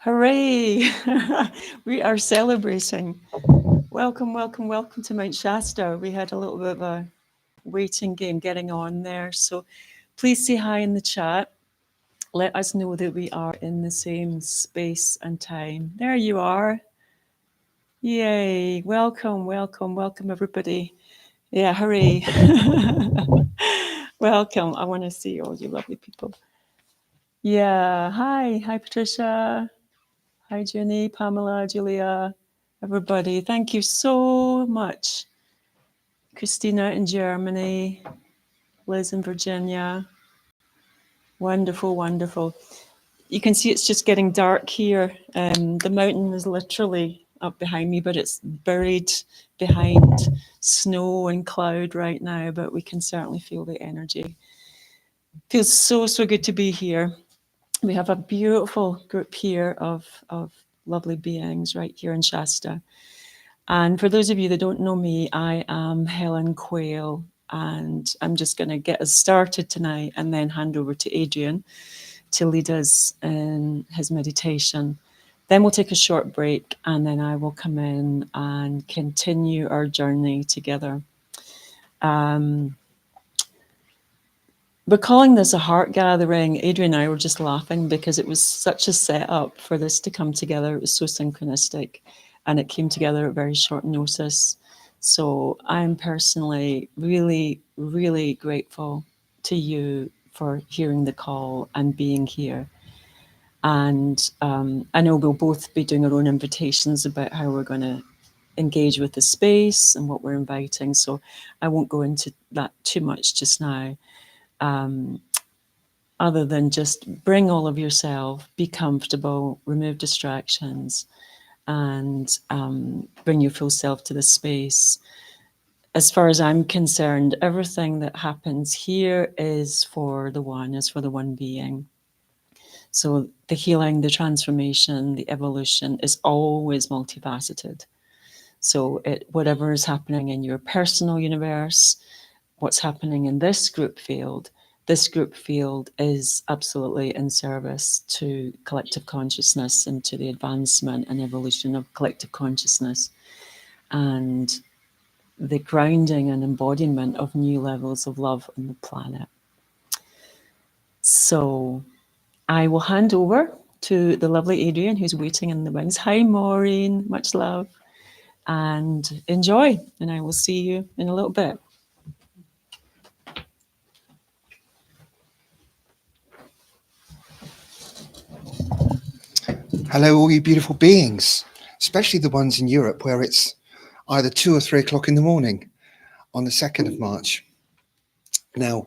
Hooray! We are celebrating. Welcome, welcome, welcome to Mount Shasta. We had a little bit of a waiting game getting on there. So please say hi in the chat. Let us know that we are in the same space and time. There you are. Yay. Welcome, welcome, welcome, everybody. Yeah, hooray. Welcome. I want to see all you lovely people. Yeah. Hi. Hi, Patricia. Hi, Jenny, Pamela, Julia, everybody. Thank you so much. Christina in Germany, Liz in Virginia. Wonderful, wonderful. You can see it's just getting dark here. The mountain is literally up behind me, but it's buried behind snow and cloud right now, but we can certainly feel the energy. Feels so, so good to be here. We have a beautiful group here of lovely beings right here in Shasta. And for those of you that don't know me, I am Helen Quail, and I'm just going to get us started tonight and then hand over to Adrian to lead us in his meditation. Then we'll take a short break, and then I will come in and continue our journey together. We're calling this a heart gathering. Adrian and I were just laughing because it was such a setup for this to come together. It was so synchronistic, and it came together at very short notice. So I'm personally really, really grateful to you for hearing the call and being here. And I know we'll both be doing our own invitations about how we're going to engage with the space and what we're inviting. So I won't go into that too much just now. Other than just bring all of yourself, be comfortable, remove distractions, and bring your full self to the space. As far as I'm concerned, everything that happens here is for the one being. So the healing, the transformation, the evolution is always multifaceted. So whatever is happening in your personal universe, what's happening in this group field is absolutely in service to collective consciousness and to the advancement and evolution of collective consciousness and the grounding and embodiment of new levels of love on the planet. So I will hand over to the lovely Adrian, who's waiting in the wings. Hi, Maureen, much love, and enjoy. And I will see you in a little bit. Hello, all you beautiful beings, especially the ones in Europe where it's either 2 or 3 o'clock in the morning on the 2nd of March. Now,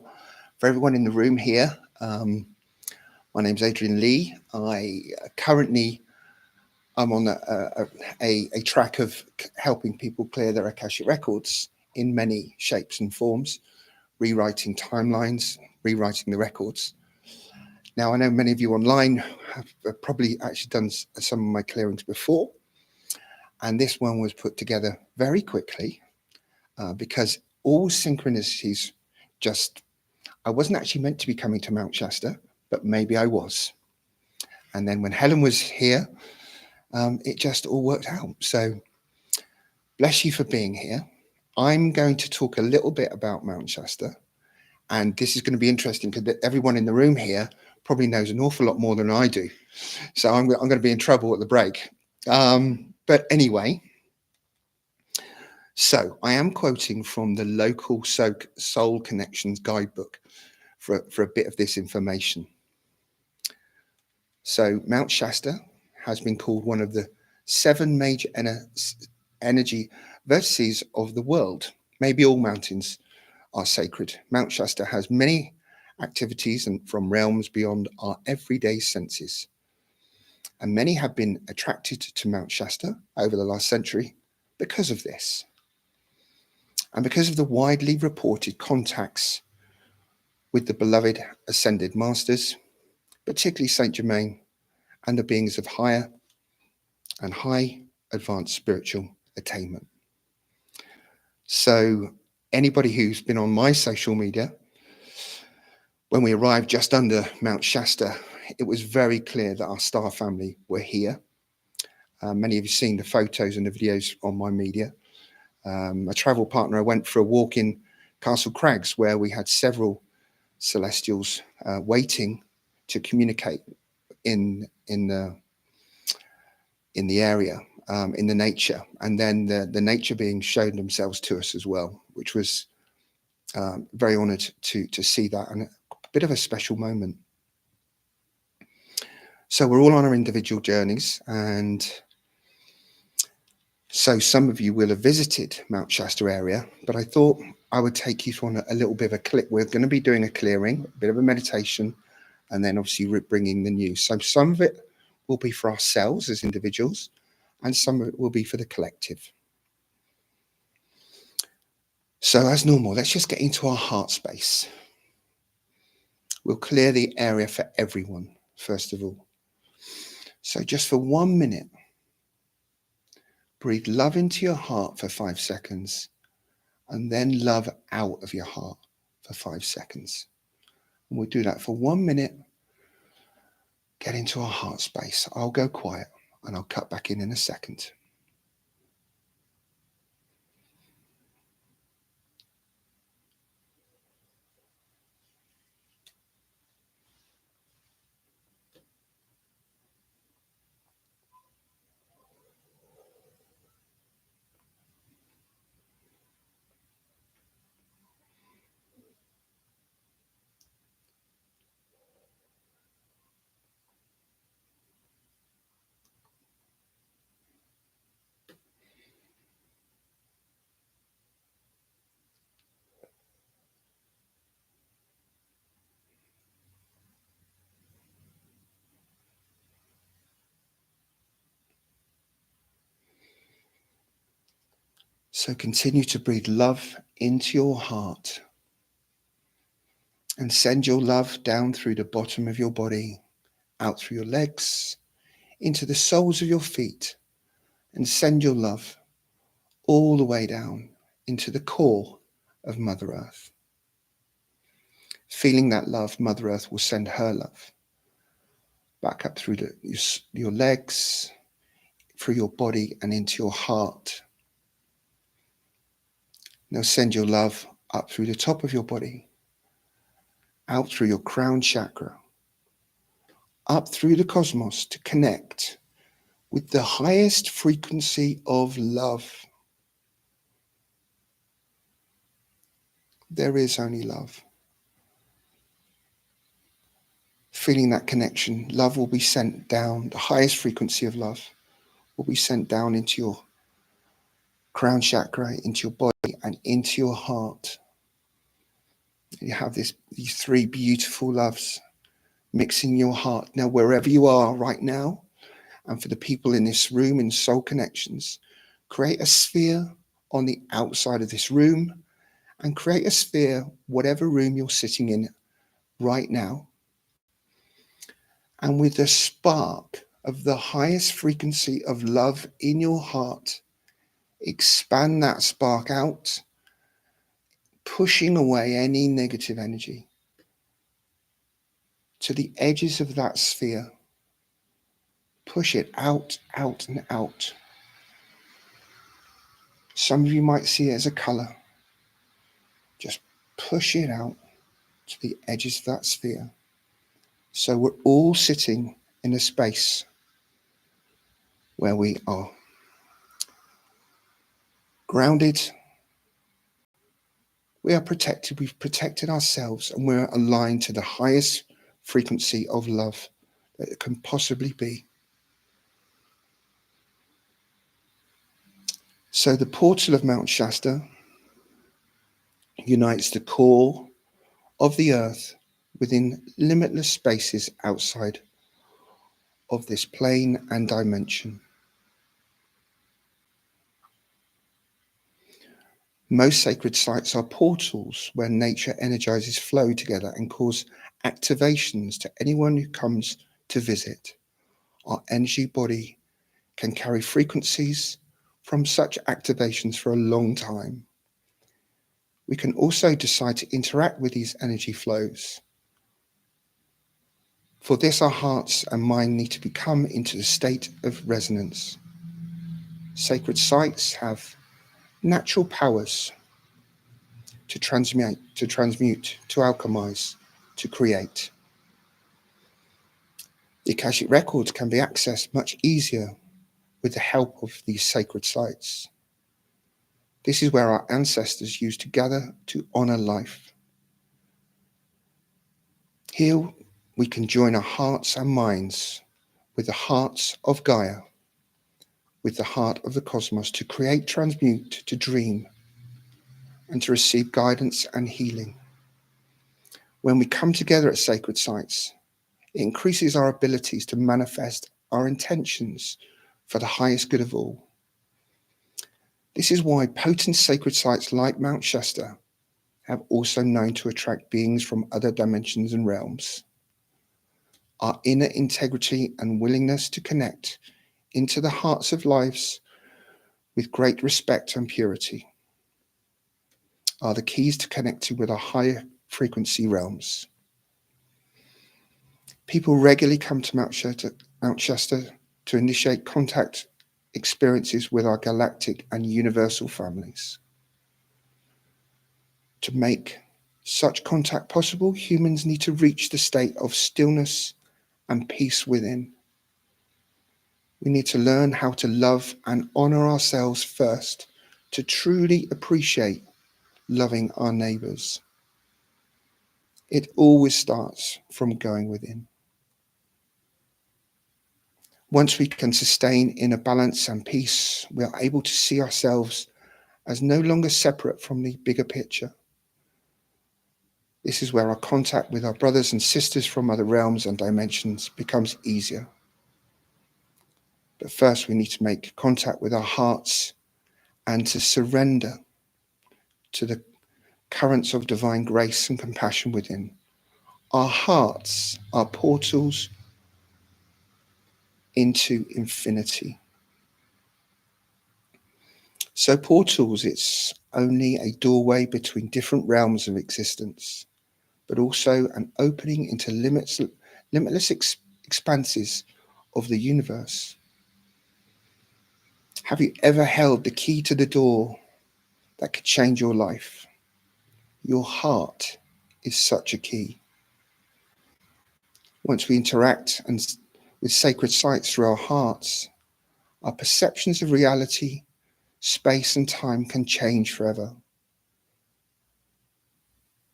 for everyone in the room here, my name's Adrian Lee. I'm on a track of helping people clear their Akashic records in many shapes and forms, rewriting timelines, rewriting the records. Now, I know many of you online have probably actually done some of my clearings before, and this one was put together very quickly because all synchronicities I wasn't actually meant to be coming to Mount Shasta, but maybe I was. And then when Helen was here, it just all worked out. So bless you for being here. I'm going to talk a little bit about Mount Shasta, and this is going to be interesting because everyone in the room here probably knows an awful lot more than I do. So I'm going to be in trouble at the break. But anyway, so I am quoting from the local Soul Connections guidebook for a bit of this information. So Mount Shasta has been called one of the 7 major energy vertices of the world. Maybe all mountains are sacred. Mount Shasta has many activities and from realms beyond our everyday senses. And many have been attracted to Mount Shasta over the last century because of this. And because of the widely reported contacts with the beloved ascended masters, particularly Saint Germain and the beings of higher and high advanced spiritual attainment. So anybody who's been on my social media, when we arrived just under Mount Shasta it was very clear that our star family were here. Many of you have seen the photos and the videos on my media. A travel partner, I went for a walk in Castle Crags where we had several celestials waiting to communicate in the area, in the nature, and then the nature beings showed themselves to us as well, which was very honoured to see that, and a bit of a special moment. So we're all on our individual journeys, and so some of you will have visited Mount Shasta area, but I thought I would take you on a little bit of a click. We're going to be doing a clearing, a bit of a meditation, and then obviously bringing the news. So some of it will be for ourselves as individuals, and some of it will be for the collective. So as normal, let's just get into our heart space. We'll clear the area for everyone, first of all. So just for 1 minute, breathe love into your heart for 5 seconds, and then love out of your heart for 5 seconds. And we'll do that for 1 minute. Get into our heart space. I'll go quiet, and I'll cut back in a second. So continue to breathe love into your heart and send your love down through the bottom of your body, out through your legs, into the soles of your feet, and send your love all the way down into the core of Mother Earth. Feeling that love, Mother Earth will send her love back up through your legs, through your body, and into your heart. Now send your love up through the top of your body, out through your crown chakra, up through the cosmos to connect with the highest frequency of love. There is only love. Feeling that connection, love will be sent down, the highest frequency of love will be sent down into your crown chakra, into your body, and into your heart. You have these 3 beautiful loves mixing your heart. Now, wherever you are right now, and for the people in this room in Soul Connections, create a sphere on the outside of this room, and create a sphere, whatever room you're sitting in right now. And with the spark of the highest frequency of love in your heart, expand that spark out, pushing away any negative energy to the edges of that sphere. Push it out, out, and out. Some of you might see it as a color. Just push it out to the edges of that sphere. So we're all sitting in a space where we are grounded. We are protected. We've protected ourselves, and we're aligned to the highest frequency of love that it can possibly be. So the portal of Mount Shasta unites the core of the earth within limitless spaces outside of this plane and dimension. Most sacred sites are portals where nature energizes flow together and cause activations to anyone who comes to visit. Our energy body can carry frequencies from such activations for a long time. We can also decide to interact with these energy flows For this, our hearts and mind need to become into the state of resonance. Sacred sites have natural powers to transmute, to alchemize, to create. The Akashic records can be accessed much easier with the help of these sacred sites. This is where our ancestors used to gather to honor life. Here we can join our hearts and minds with the hearts of Gaia, with the heart of the cosmos, to create, transmute, to dream, and to receive guidance and healing. When we come together at sacred sites, it increases our abilities to manifest our intentions for the highest good of all. This is why potent sacred sites like Mount Shasta have also known to attract beings from other dimensions and realms. Our inner integrity and willingness to connect into the hearts of lives with great respect and purity are the keys to connecting with our higher frequency realms. People regularly come to Mount Shasta to initiate contact experiences with our galactic and universal families. To make such contact possible, humans need to reach the state of stillness and peace within. We need to learn how to love and honor ourselves first to truly appreciate loving our neighbors. It always starts from going within. Once we can sustain inner balance and peace, we are able to see ourselves as no longer separate from the bigger picture. This is where our contact with our brothers and sisters from other realms and dimensions becomes easier. But first, we need to make contact with our hearts and to surrender to the currents of divine grace and compassion within. Our hearts are portals into infinity. So portals, it's only a doorway between different realms of existence, but also an opening into limitless expanses of the universe. Have you ever held the key to the door that could change your life? Your heart is such a key. Once we interact with sacred sites through our hearts, our perceptions of reality, space, and time can change forever,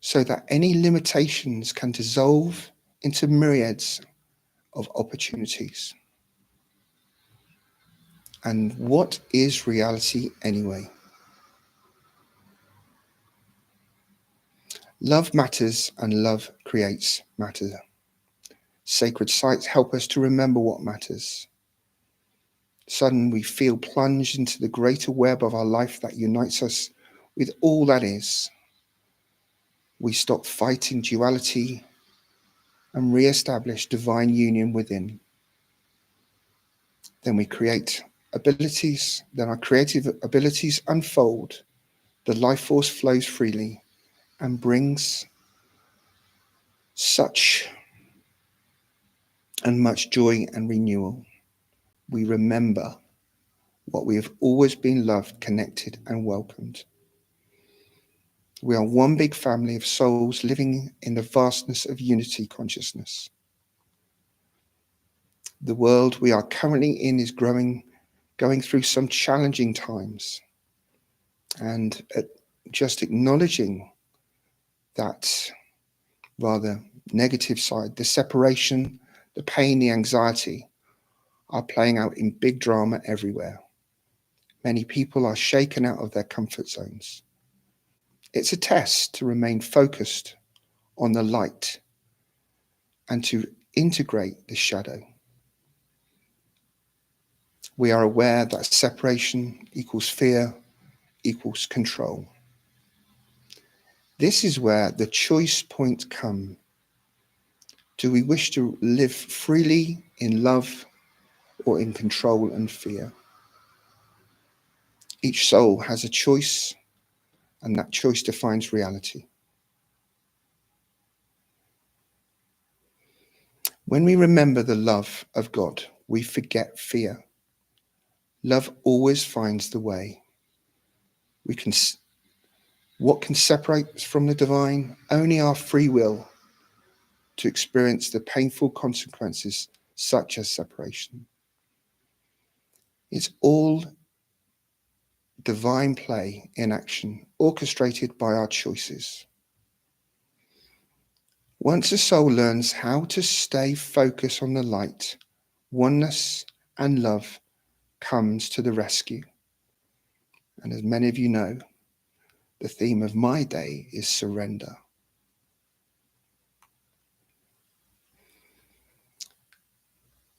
so that any limitations can dissolve into myriads of opportunities. And what is reality anyway? Love matters, and love creates matter. Sacred sites help us to remember what matters. Suddenly we feel plunged into the greater web of our life that unites us with all that is. We stop fighting duality and re-establish divine union within. Then our creative abilities unfold. The life force flows freely and brings such and much joy and renewal. We remember what we have always been loved, connected, and welcomed. We are one big family of souls living in the vastness of unity consciousness. The world we are currently in is going through some challenging times. And just acknowledging that rather negative side, the separation, the pain, the anxiety are playing out in big drama everywhere. Many people are shaken out of their comfort zones. It's a test to remain focused on the light and to integrate the shadow. We are aware that separation equals fear equals control. This is where the choice point comes. Do we wish to live freely in love or in control and fear? Each soul has a choice, and that choice defines reality. When we remember the love of God, we forget fear. Love always finds the way. What can separate us from the divine? Only our free will to experience the painful consequences such as separation. It's all divine play in action, orchestrated by our choices. Once a soul learns how to stay focused on the light, oneness and love comes to the rescue. And as many of you know, the theme of my day is surrender.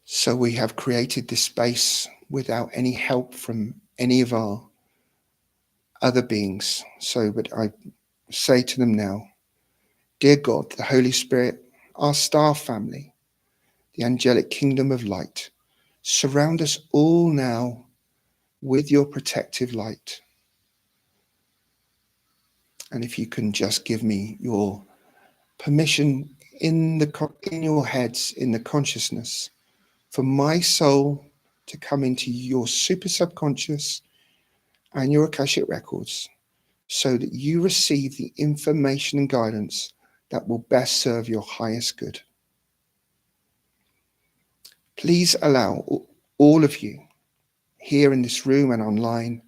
So we have created this space without any help from any of our other beings. But I say to them now, dear God, the Holy Spirit, our star family, the angelic kingdom of light, surround us all now with your protective light. And if you can just give me your permission in your heads, in the consciousness, for my soul to come into your super subconscious and your Akashic records, so that you receive the information and guidance that will best serve your highest good. Please allow all of you here in this room and online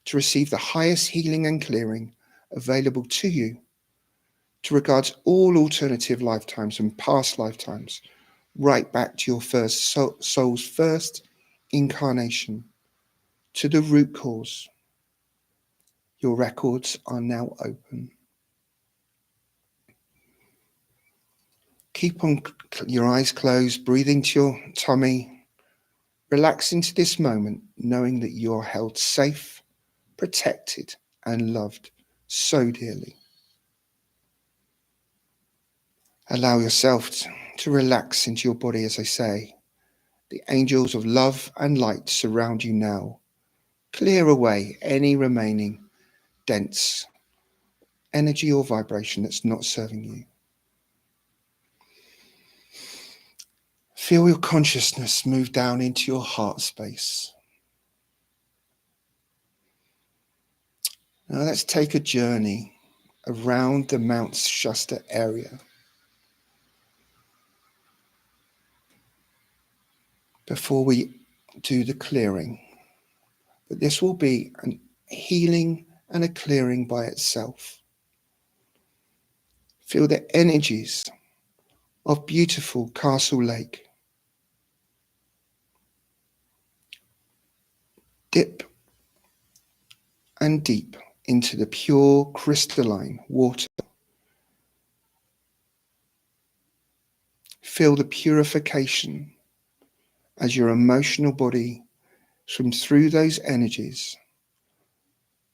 to receive the highest healing and clearing available to you, to regard all alternative lifetimes and past lifetimes, right back to your soul's first incarnation, to the root cause. Your records are now open. Keep on your eyes closed, breathing to your tummy. Relax into this moment, knowing that you are held safe, protected, and loved so dearly. Allow yourself to relax into your body as I say. The angels of love and light surround you now. Clear away any remaining dense energy or vibration that's not serving you. Feel your consciousness move down into your heart space. Now let's take a journey around the Mount Shasta area. Before we do the clearing. But this will be a healing and a clearing by itself. Feel the energies of beautiful Castle Lake. Dip and deep into the pure crystalline water. Feel the purification as your emotional body swims through those energies.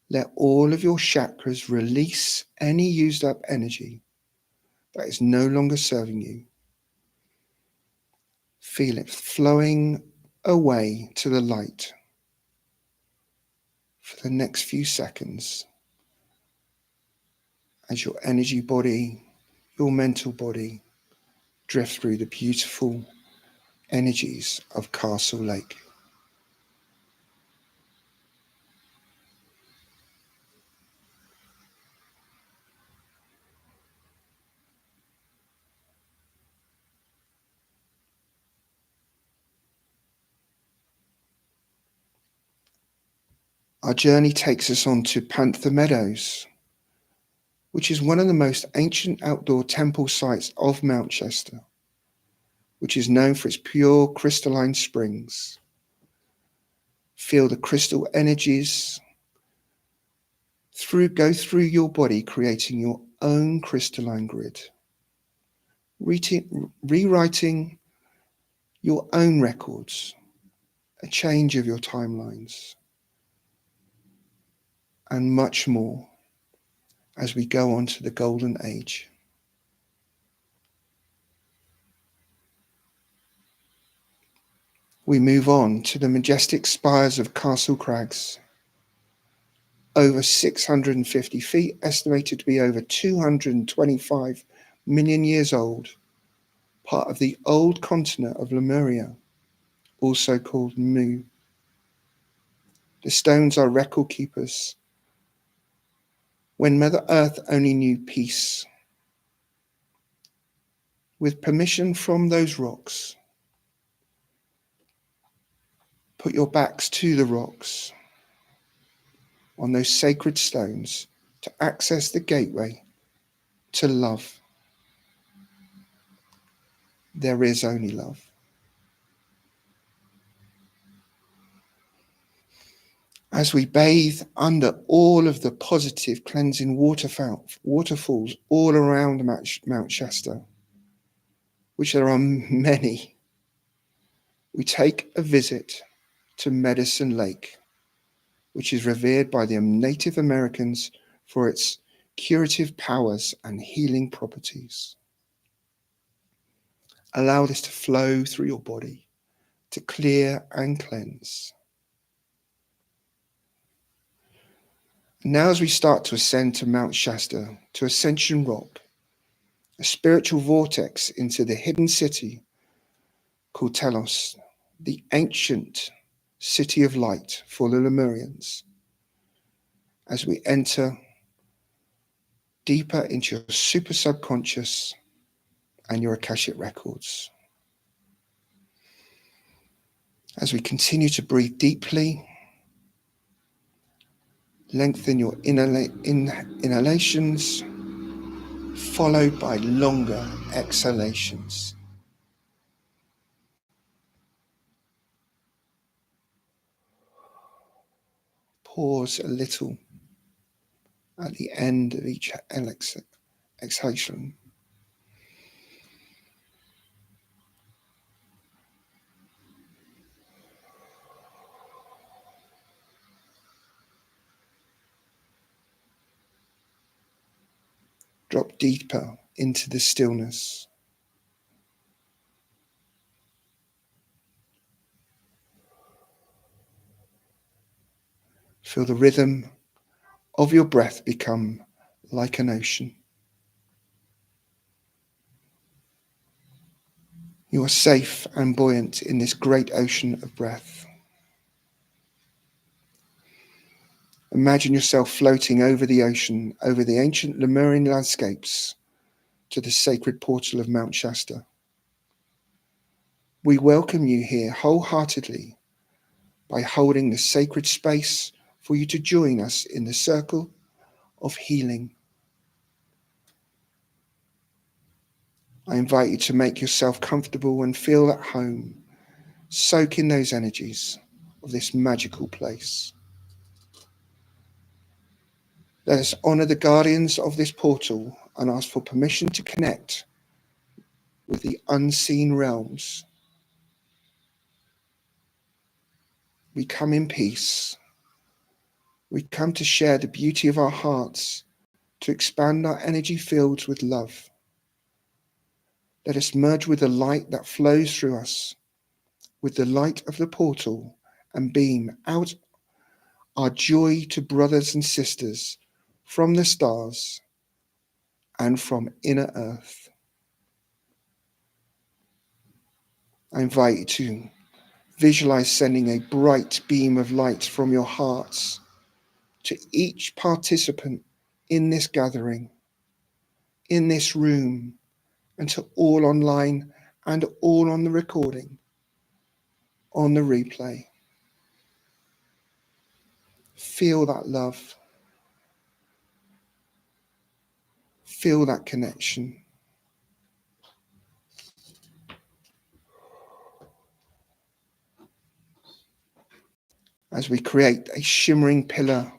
Let all of your chakras release any used up energy that is no longer serving you. Feel it flowing away to the light for the next few seconds as your energy body, your mental body drift through the beautiful energies of Castle Lake. Our journey takes us on to Panther Meadows, which is one of the most ancient outdoor temple sites of Mount Shasta, which is known for its pure crystalline springs. Feel the crystal energies go through your body, creating your own crystalline grid, rewriting your own records, a change of your timelines, and much more as we go on to the Golden Age. We move on to the majestic spires of Castle Crags, over 650 feet, estimated to be over 225 million years old, part of the old continent of Lemuria, also called Mu. The stones are record keepers. When Mother Earth only knew peace, with permission from those rocks, put your backs to the rocks on those sacred stones to access the gateway to love. There is only love. As we bathe under all of the positive cleansing waterfalls all around Mount Shasta, which there are many, we take a visit to Medicine Lake, which is revered by the Native Americans for its curative powers and healing properties. Allow this to flow through your body to clear and cleanse. Now, as we start to ascend to Mount Shasta, to Ascension Rock, a spiritual vortex into the hidden city called Telos, the ancient city of light for the Lemurians, as we enter deeper into your super subconscious and your Akashic records. As we continue to breathe deeply, lengthen your inhalations, followed by longer exhalations. Pause a little at the end of each exhalation. Drop deeper into the stillness. Feel the rhythm of your breath become like an ocean. You are safe and buoyant in this great ocean of breath. Imagine yourself floating over the ocean, over the ancient Lemurian landscapes, to the sacred portal of Mount Shasta. We welcome you here wholeheartedly by holding the sacred space for you to join us in the circle of healing. I invite you to make yourself comfortable and feel at home. Soak in those energies of this magical place. Let us honor the guardians of this portal and ask for permission to connect with the unseen realms. We come in peace. We come to share the beauty of our hearts, to expand our energy fields with love. Let us merge with the light that flows through us, with the light of the portal, and beam out our joy to brothers and sisters from the stars and from inner earth. I invite you to visualize sending a bright beam of light from your hearts to each participant in this gathering, in this room, and to all online and all on the recording, on the replay. Feel that love. Feel that connection. As we create a shimmering pillar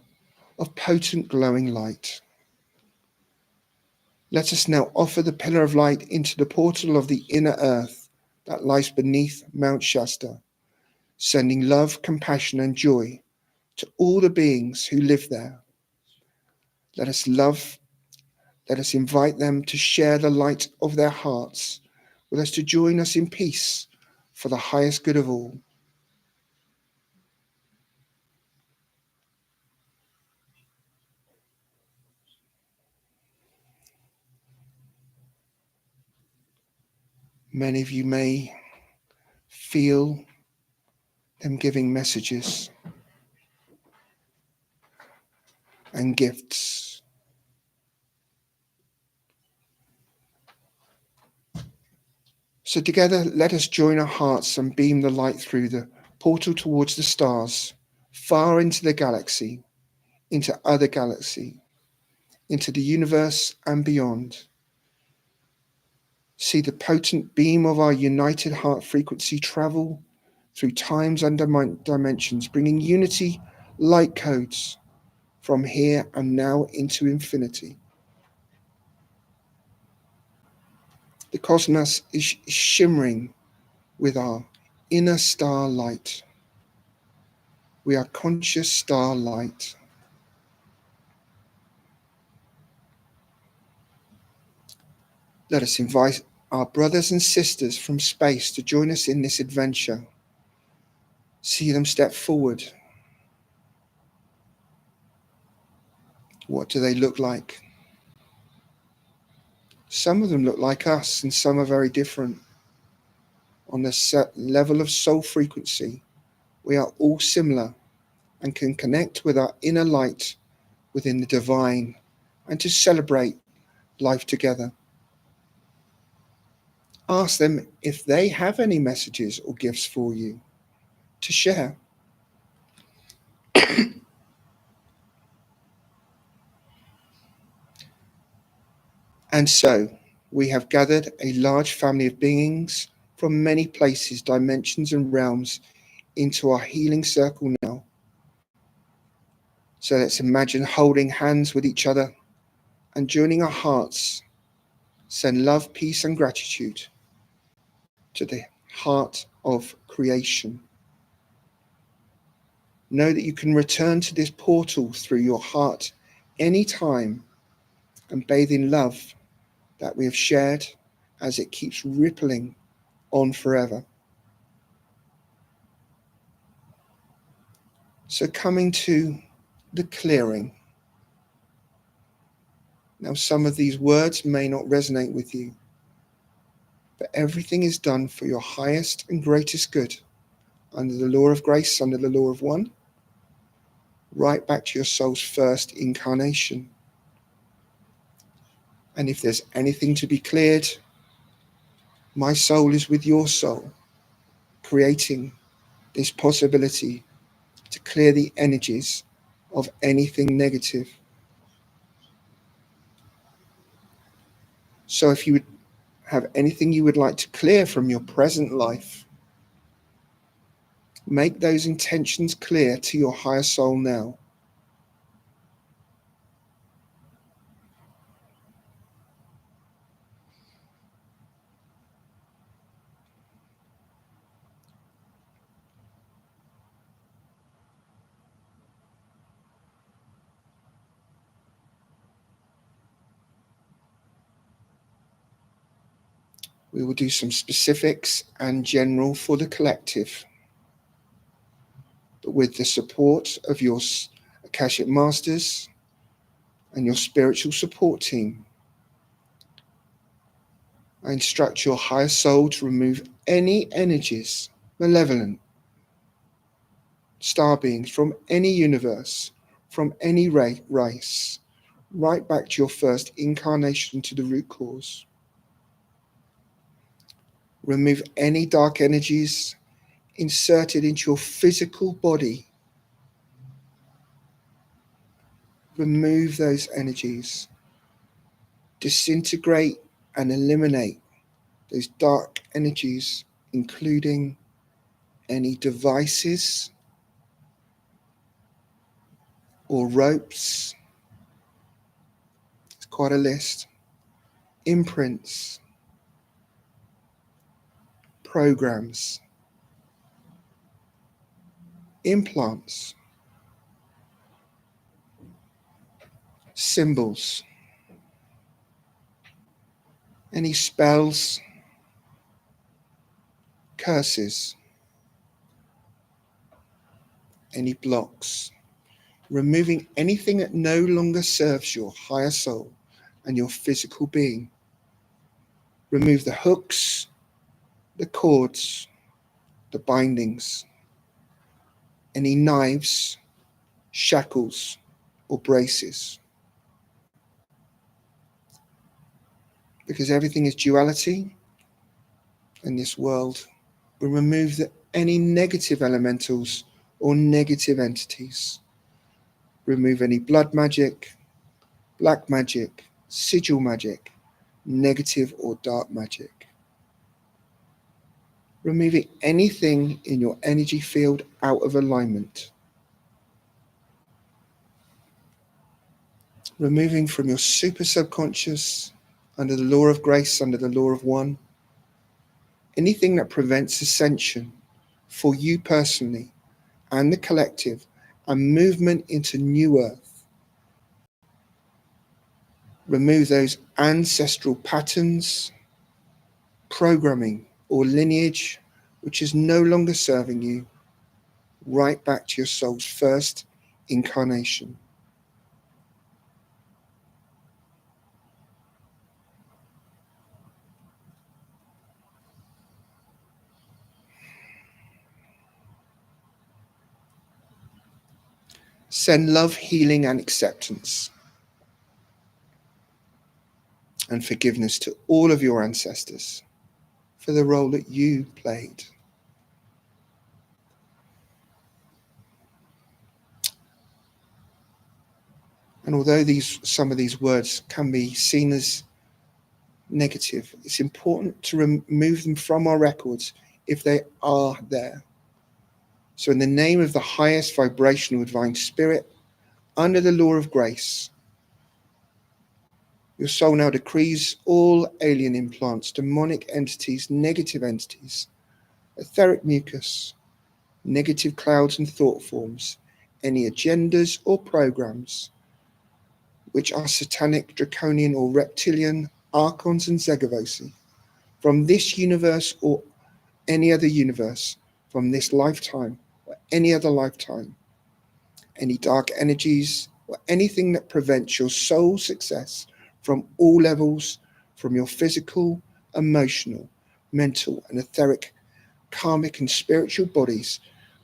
of potent glowing light. Let us now offer the pillar of light into the portal of the inner earth that lies beneath Mount Shasta, sending love, compassion, and joy to all the beings who live there. Let us invite them to share the light of their hearts with us, to join us in peace for the highest good of all. Many of you may feel them giving messages and gifts. So together, let us join our hearts and beam the light through the portal towards the stars, far into the galaxy, into other galaxies, into the universe and beyond. See the potent beam of our united heart frequency travel through times and dimensions, bringing unity, light codes from here and now into infinity. The cosmos is shimmering with our inner star light. We are conscious star light. Let us invite our brothers and sisters from space to join us in this adventure. See them step forward. What do they look like? Some of them look like us and some are very different. On the set level of soul frequency, we are all similar and can connect with our inner light within the divine and to celebrate life together. Ask them if they have any messages or gifts for you to share. And so, we have gathered a large family of beings from many places, dimensions, and realms into our healing circle now. So let's imagine holding hands with each other and joining our hearts. Send love, peace, and gratitude to the heart of creation. Know that you can return to this portal through your heart anytime and bathe in love that we have shared as it keeps rippling on forever. So coming to the clearing. Now, some of these words may not resonate with you, but everything is done for your highest and greatest good, under the law of grace, under the law of one, right back to your soul's first incarnation. And if there's anything to be cleared, my soul is with your soul, creating this possibility to clear the energies of anything negative. So if you would have anything you would like to clear from your present life, make those intentions clear to your higher soul now. We will do some specifics and general for the collective, but with the support of your Akashic Masters and your spiritual support team. I instruct your higher soul to remove any energies, malevolent star beings from any universe, from any race, right back to your first incarnation, to the root cause. Remove any dark energies inserted into your physical body. Remove those energies. Disintegrate and eliminate those dark energies, including any devices or ropes. It's quite a list. Imprints, programs, implants, symbols, any spells, curses, any blocks. Removing anything that no longer serves your higher soul and your physical being. Remove the hooks the cords, the bindings, any knives, shackles, or braces. Because everything is duality in this world, we remove any negative elementals or negative entities. Remove any blood magic, black magic, sigil magic, negative or dark magic. Removing anything in your energy field out of alignment. Removing from your super subconscious, under the law of grace, under the law of one, anything that prevents ascension for you personally and the collective and movement into new earth. Remove those ancestral patterns, programming, or lineage which is no longer serving you, right back to your soul's first incarnation. Send love, healing, and acceptance and forgiveness to all of your ancestors for the role that you played. And although some of these words can be seen as negative, it's important to remove them from our records if they are there. So in the name of the highest vibrational divine spirit, under the law of grace, your soul now decrees all alien implants, demonic entities, negative entities, etheric mucus, negative clouds and thought forms, any agendas or programs which are satanic, draconian or reptilian, archons and zegavosi, from this universe or any other universe, from this lifetime or any other lifetime, any dark energies or anything that prevents your soul's success from all levels, from your physical, emotional, mental and etheric, karmic and spiritual bodies,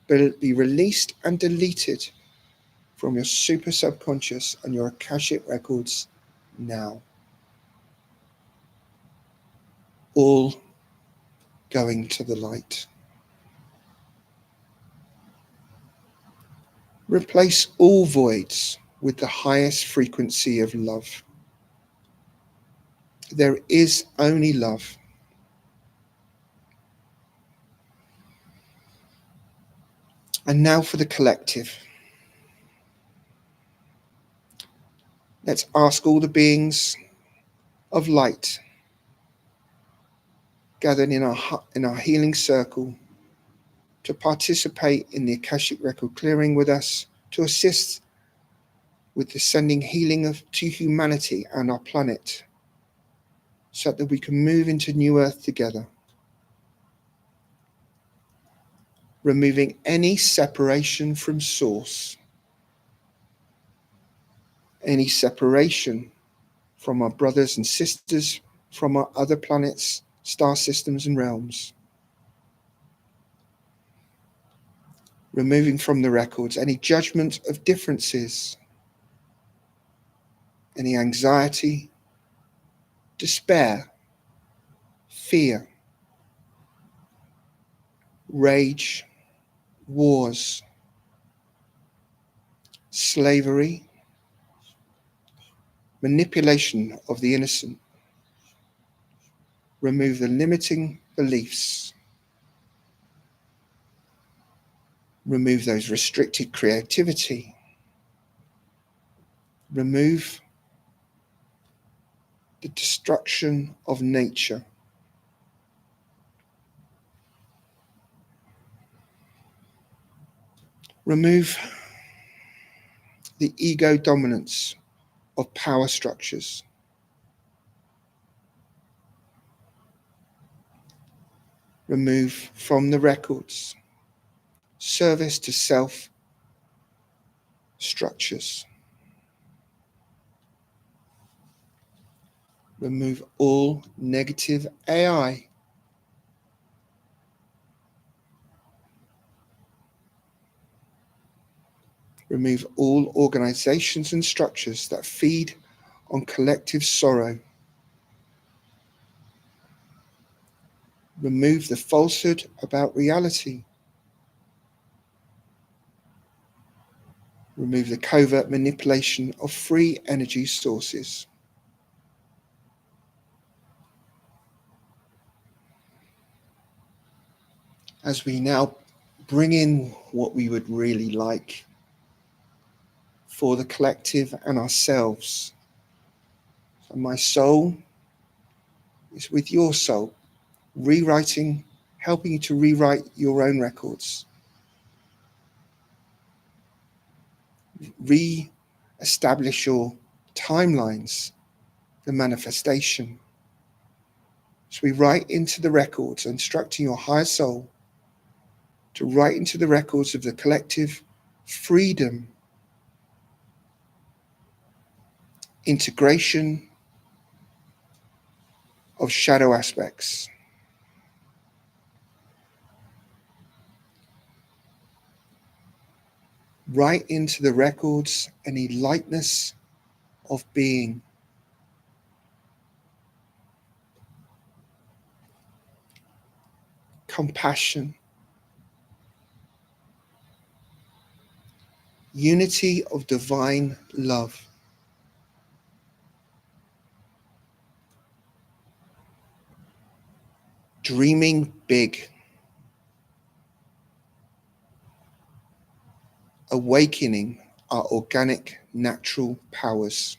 be released and deleted from your super subconscious and your Akashic records now. All going to the light. Replace all voids with the highest frequency of love. There is only love. And now for the collective. Let's ask all the beings of light gathered in our healing circle to participate in the Akashic record clearing with us, to assist with the sending healing to humanity and our planet, so that we can move into new earth together, removing any separation from source, any separation from our brothers and sisters from our other planets, star systems and realms. Removing from the records any judgment of differences, any anxiety, despair, fear, rage, wars, slavery, manipulation of the innocent. Remove the limiting beliefs. Remove those restricted creativity. Remove the destruction of nature. Remove the ego dominance of power structures. Remove from the records service to self structures. Remove all negative AI Remove all organizations and structures that feed on collective sorrow. Remove the falsehood about reality. Remove the covert manipulation of free energy sources. As we now bring in what we would really like for the collective and ourselves. So my soul is with your soul, rewriting, helping you to rewrite your own records. Re-establish your timelines, the manifestation. So we write into the records, instructing your higher soul to write into the records of the collective freedom, integration of shadow aspects. Write into the records any lightness of being. Compassion. Unity of divine love. Dreaming big. Awakening our organic natural powers.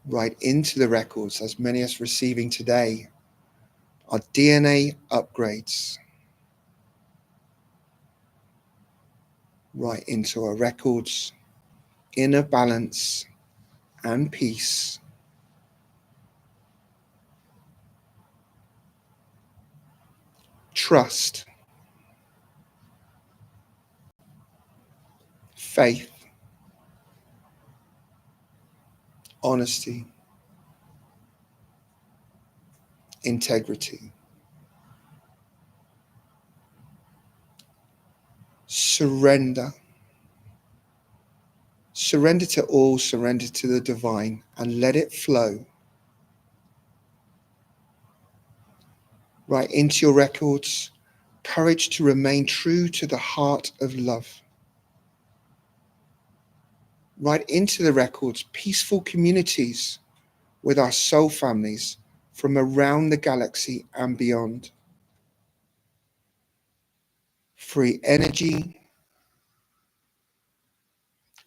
Right into the records, as many as receiving today, are DNA upgrades. Right into our records, inner balance and peace. Trust, faith, honesty, integrity. Surrender. Surrender to all, surrender to the divine, and let it flow. Right into your records, courage to remain true to the heart of love. Right into the records, peaceful communities with our soul families from around the galaxy and beyond. Free energy.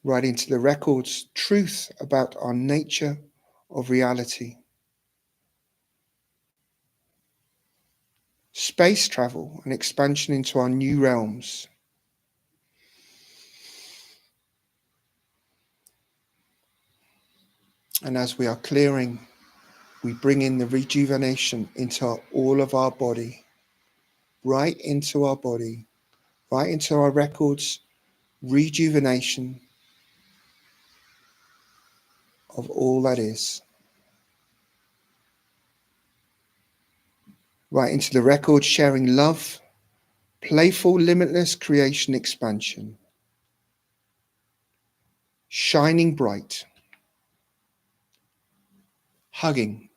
Right into the records, truth about our nature of reality. Space travel and expansion into our new realms. And as we are clearing, we bring in the rejuvenation into all of our body, right into our body, right into our records, rejuvenation of all that is. Right into the record, sharing love, playful, limitless creation expansion. Shining bright, hugging,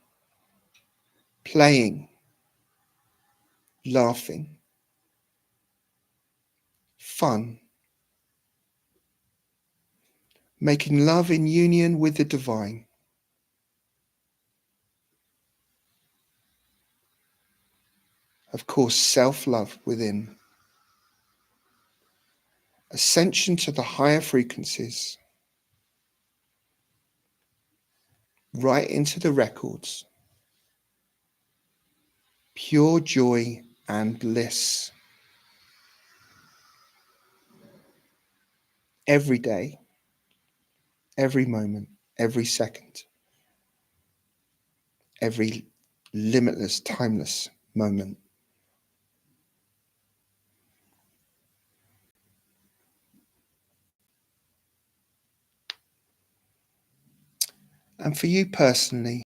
playing, laughing, fun, making love in union with the divine. Of course, self-love within. Ascension to the higher frequencies. Right into the records. Pure joy and bliss. Every day, every moment, every second, every limitless, timeless moment. And for you personally,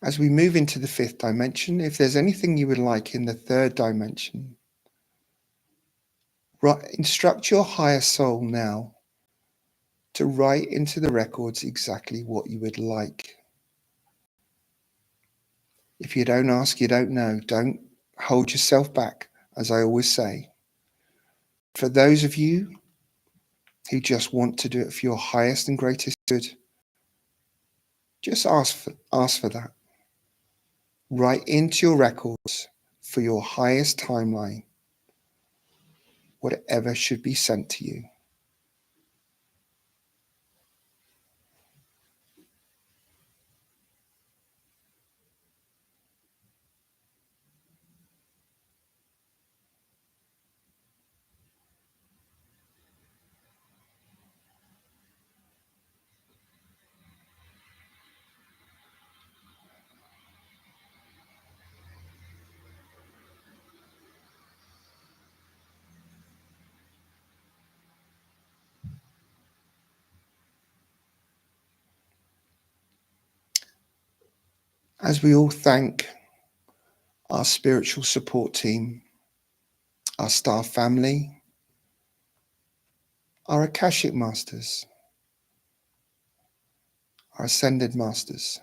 As we move into the 5th dimension, if there's anything you would like in the 3rd dimension, instruct your higher soul now to write into the records exactly what you would like. If you don't ask, you don't know. Don't hold yourself back, as I always say. For those of you who just want to do it for your highest and greatest good, just ask for that. Write into your records for your highest timeline whatever should be sent to you. As we all thank our spiritual support team, our staff family, our Akashic Masters, our Ascended Masters,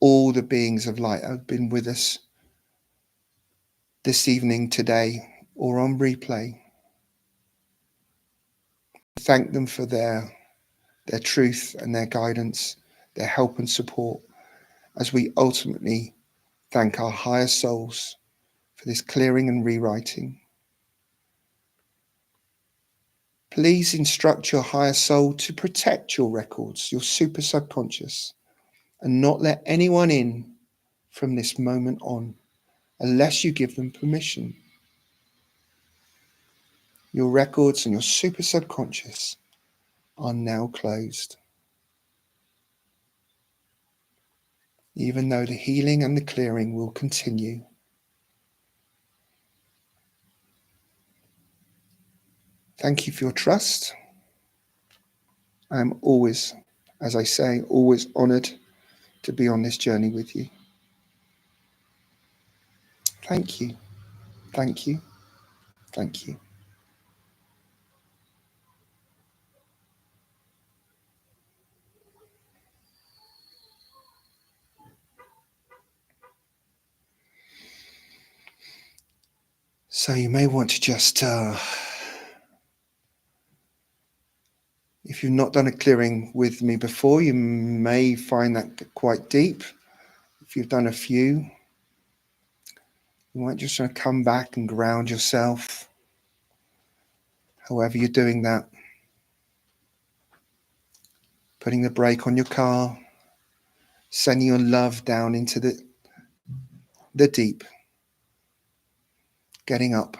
all the beings of light have been with us this evening, today, or on replay. Thank them for their truth and their guidance, their help and support, as we ultimately thank our higher souls for this clearing and rewriting. Please instruct your higher soul to protect your records, your super subconscious, and not let anyone in from this moment on, unless you give them permission. Your records and your super subconscious are now closed. Even though the healing and the clearing will continue. Thank you for your trust. I'm always, as I say, always honored to be on this journey with you. Thank you. Thank you. Thank you. So you may want to just, if you've not done a clearing with me before, you may find that quite deep. If you've done a few, you might just want to come back and ground yourself. However you're doing that, putting the brake on your car, sending your love down into the deep, getting up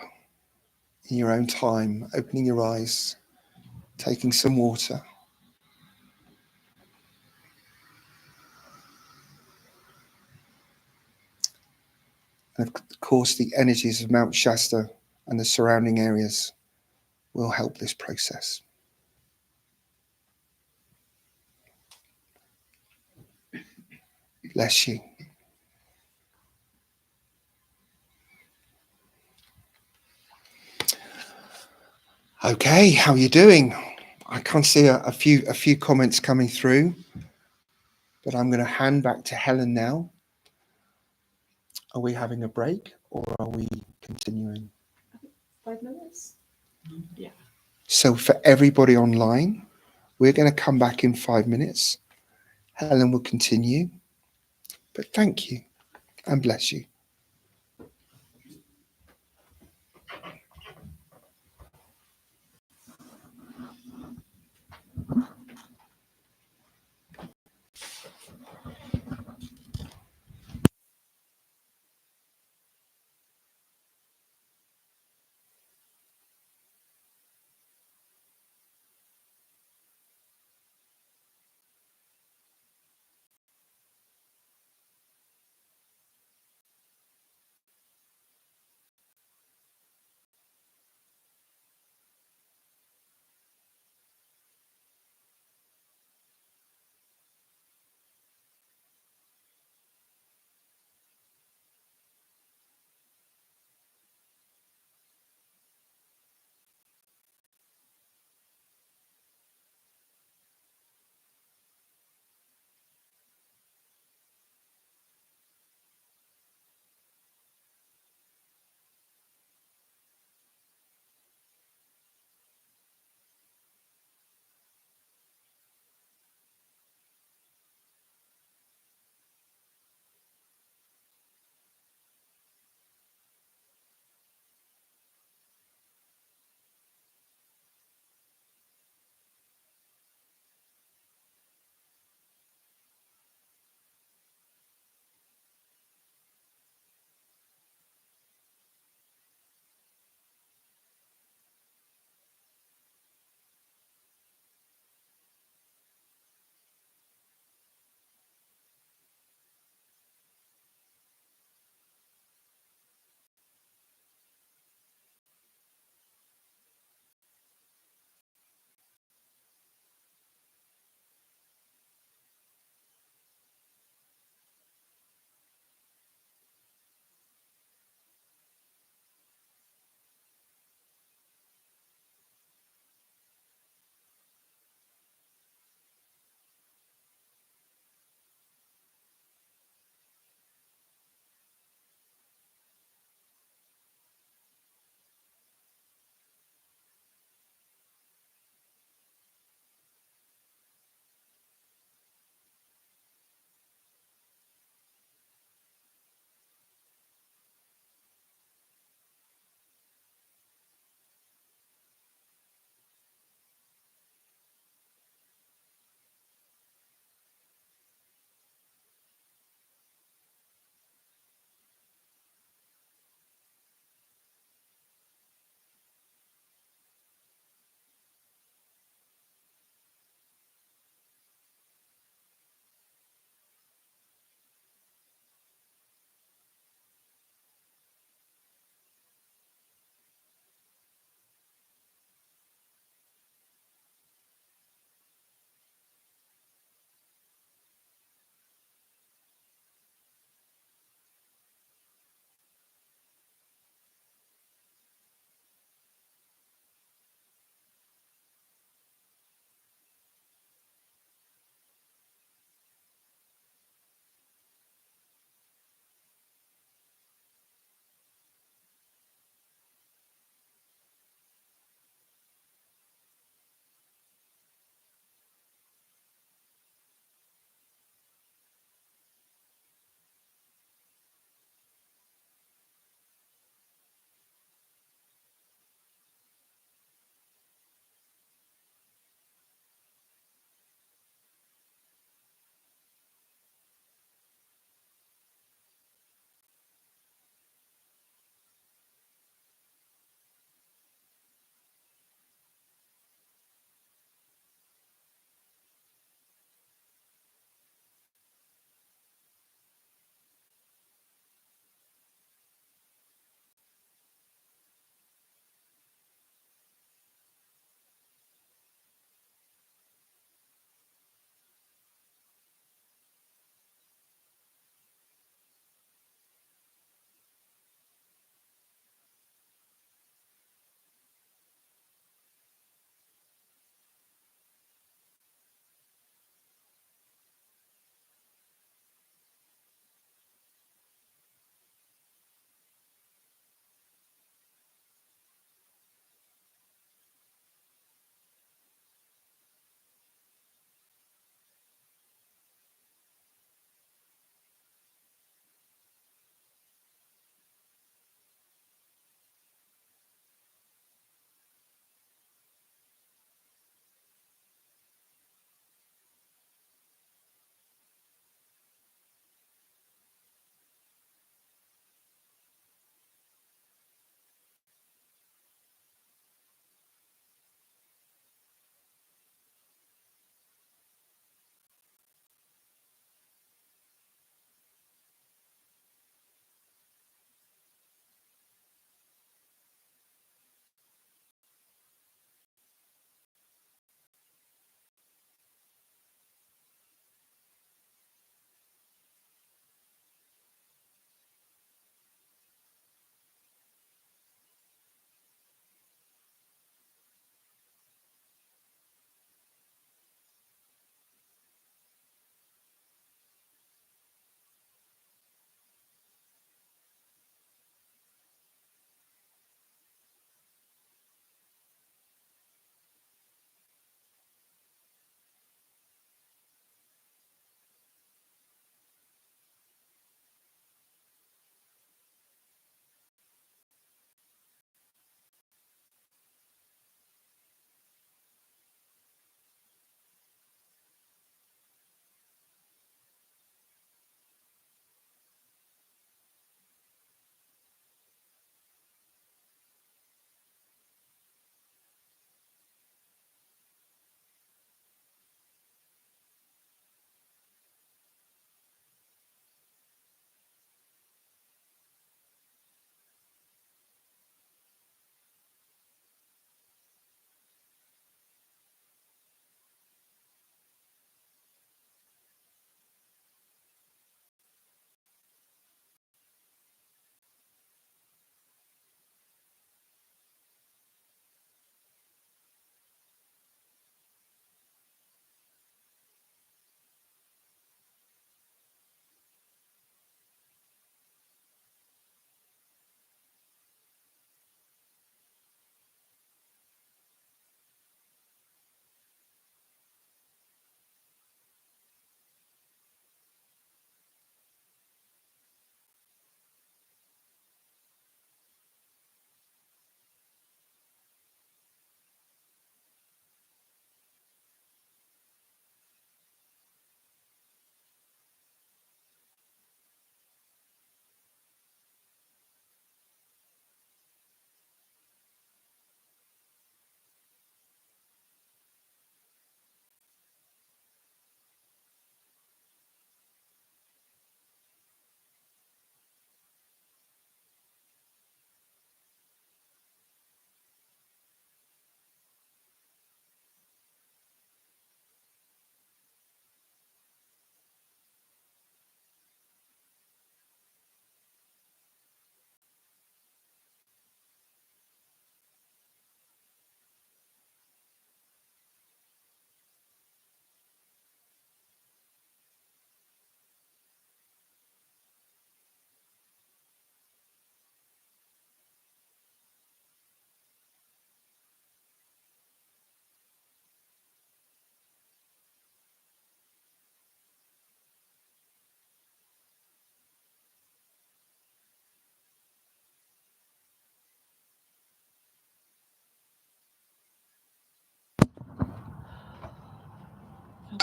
in your own time, opening your eyes, taking some water. And of course, the energies of Mount Shasta and the surrounding areas will help this process. Bless you. Okay, how are you doing? I can't see a few comments coming through, but I'm going to hand back to Helen now. Are we having a break or are we continuing? 5 minutes? Yeah. So for everybody online, we're going to come back in 5 minutes. Helen will continue, but thank you and bless you.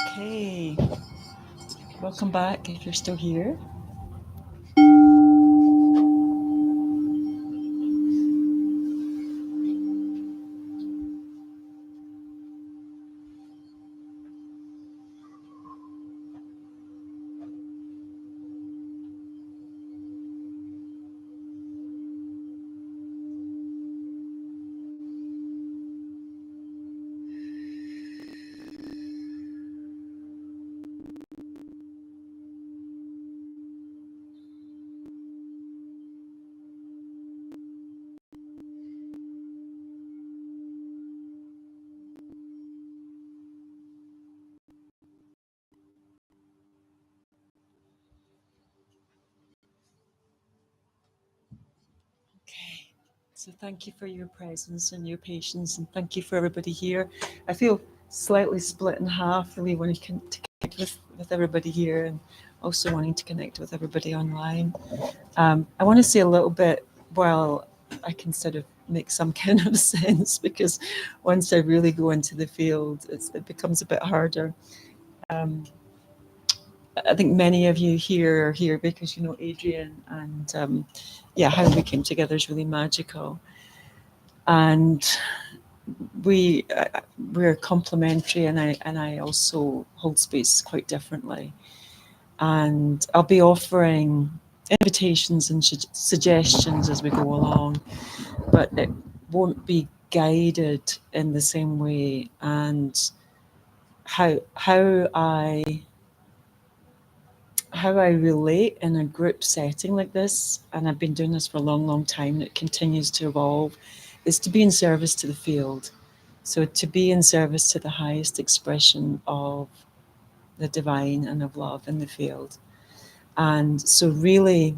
Okay. Welcome back if you're still here. Okay. So thank you for your presence and your patience, and thank you for everybody here. I feel slightly split in half, really wanting to connect with everybody here and also wanting to connect with everybody online. I want to say a little bit while I can sort of make some kind of sense, because once I really go into the field, it becomes a bit harder. Um, I think many of you here are here because you know Adrian, and yeah, how we came together is really magical. And we're complementary, and I also hold space quite differently. And I'll be offering invitations and suggestions as we go along, but it won't be guided in the same way. And how I relate in a group setting like this, and I've been doing this for a long, long time, and it continues to evolve, is to be in service to the field. So to be in service to the highest expression of the divine and of love in the field. And so really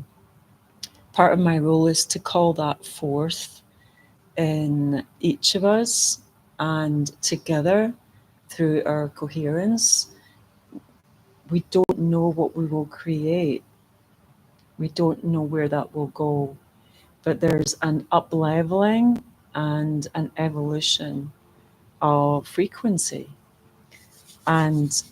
part of my role is to call that forth in each of us, and together through our coherence, we don't know what we will create. We don't know where that will go, but there's an up-leveling and an evolution of frequency. And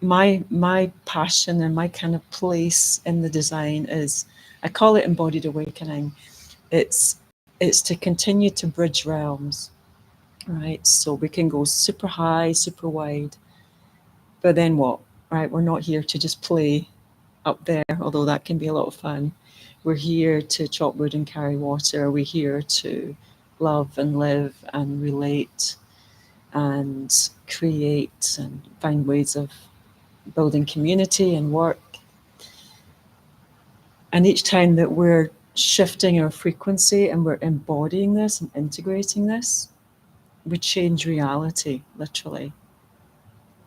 my passion and my kind of place in the design is, I call it embodied awakening. It's to continue to bridge realms, right? So we can go super high, super wide, but then what, right? We're not here to just play up there, although that can be a lot of fun. We're here to chop wood and carry water. We're here to love and live and relate and create and find ways of building community and work. And each time that we're shifting our frequency and we're embodying this and integrating this, we change reality, literally.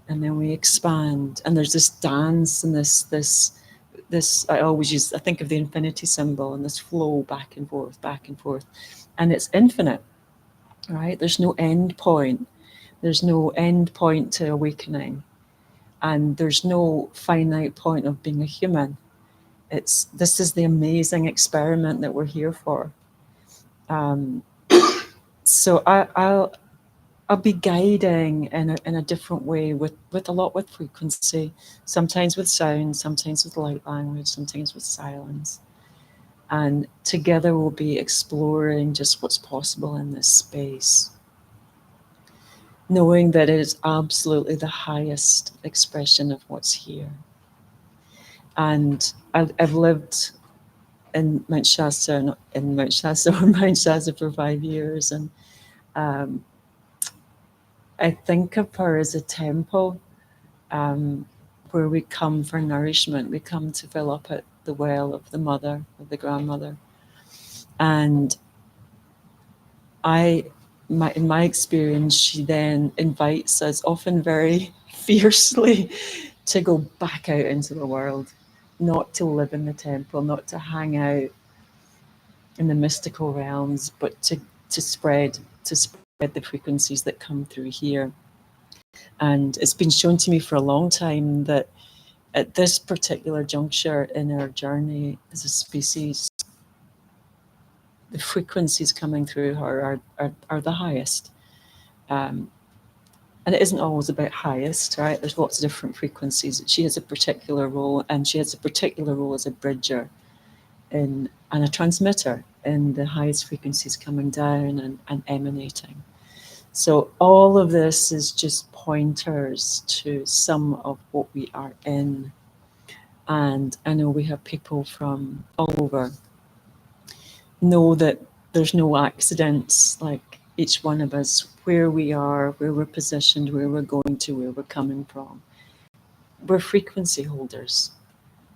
And then we expand. And there's this dance and this I think of the infinity symbol and this flow back and forth. And it's infinite, right? There's no end point. There's no end point to awakening. And there's no finite point of being a human. This is the amazing experiment that we're here for. So I'll be guiding in a different way with a lot with frequency, sometimes with sound, sometimes with light language, sometimes with silence. And together we'll be exploring just what's possible in this space, knowing that it is absolutely the highest expression of what's here. And I've lived in Mount Shasta, not in Mount Shasta, or Mount Shasta for 5 years. And I think of her as a temple where we come for nourishment. We come to fill up at the well of the mother, of the grandmother. And in my experience, she then invites us, often very fiercely, to go back out into the world, not to live in the temple, not to hang out in the mystical realms, but to spread the frequencies that come through here. And it's been shown to me for a long time that at this particular juncture in our journey as a species, the frequencies coming through her are the highest. And And it isn't always about highest, right? There's lots of different frequencies. She has a particular role, and she has a particular role as a bridger and a transmitter in the highest frequencies coming down and emanating. So all of this is just pointers to some of what we are in. And I know we have people from all over. Know that there's no accidents, like each one of us, where we are, where we're positioned, where we're going to, where we're coming from. We're frequency holders,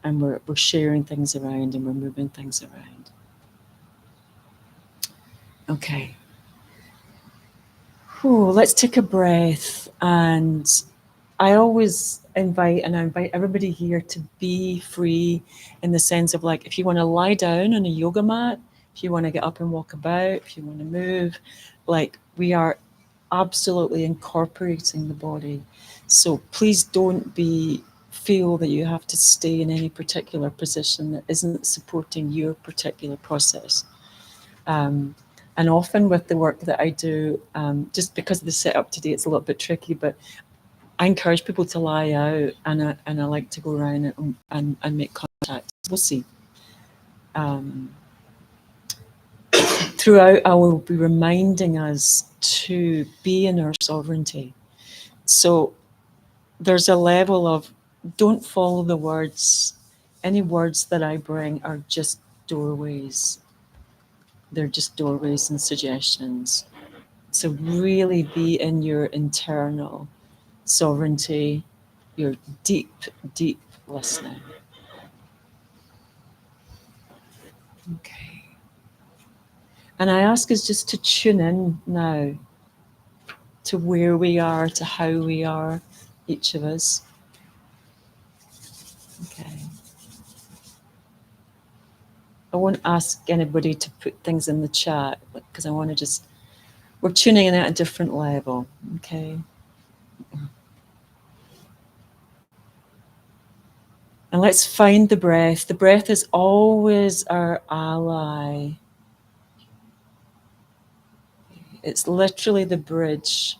and we're sharing things around, and we're moving things around. Okay. Whew, let's take a breath. And I always invite everybody here to be free, in the sense of, like, if you want to lie down on a yoga mat, if you want to get up and walk about, if you want to move, like, we are absolutely incorporating the body. So please don't feel that you have to stay in any particular position that isn't supporting your particular process. And often with the work that I do, just because of the setup today, it's a little bit tricky, but I encourage people to lie out, and I like to go around and make contact. We'll see. Throughout, I will be reminding us to be in our sovereignty. So there's a level of, don't follow the words. Any words that I bring are just doorways. They're just doorways and suggestions. So really be in your internal sovereignty, your deep, deep listening. Okay. And I ask us just to tune in now to where we are, to how we are, each of us. Okay. I won't ask anybody to put things in the chat, because I want to just, we're tuning in at a different level. Okay. And let's find the breath. The breath is always our ally. It's literally the bridge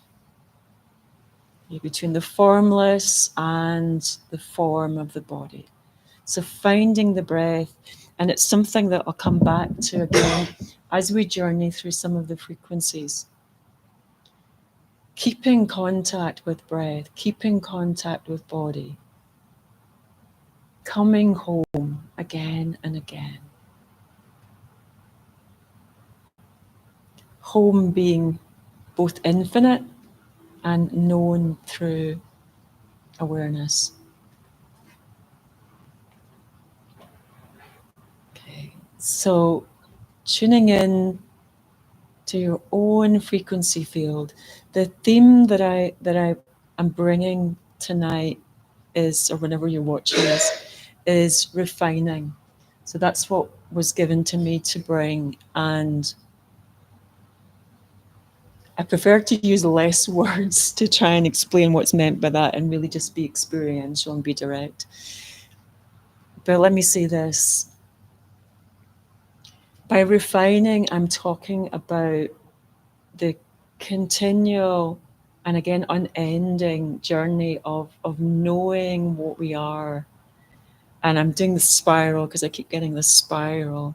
between the formless and the form of the body. So finding the breath, and it's something that I'll come back to again as we journey through some of the frequencies. Keeping contact with breath, keeping contact with body, coming home again and again. Home being both infinite and known through awareness. Okay, so tuning in to your own frequency field. The theme that I am bringing tonight is, or whenever you're watching this, is refining. So that's what was given to me to bring, and I prefer to use less words to try and explain what's meant by that, and really just be experiential and be direct. But let me say this. By refining, I'm talking about the continual and again unending journey of knowing what we are. And I'm doing the spiral because I keep getting this spiral.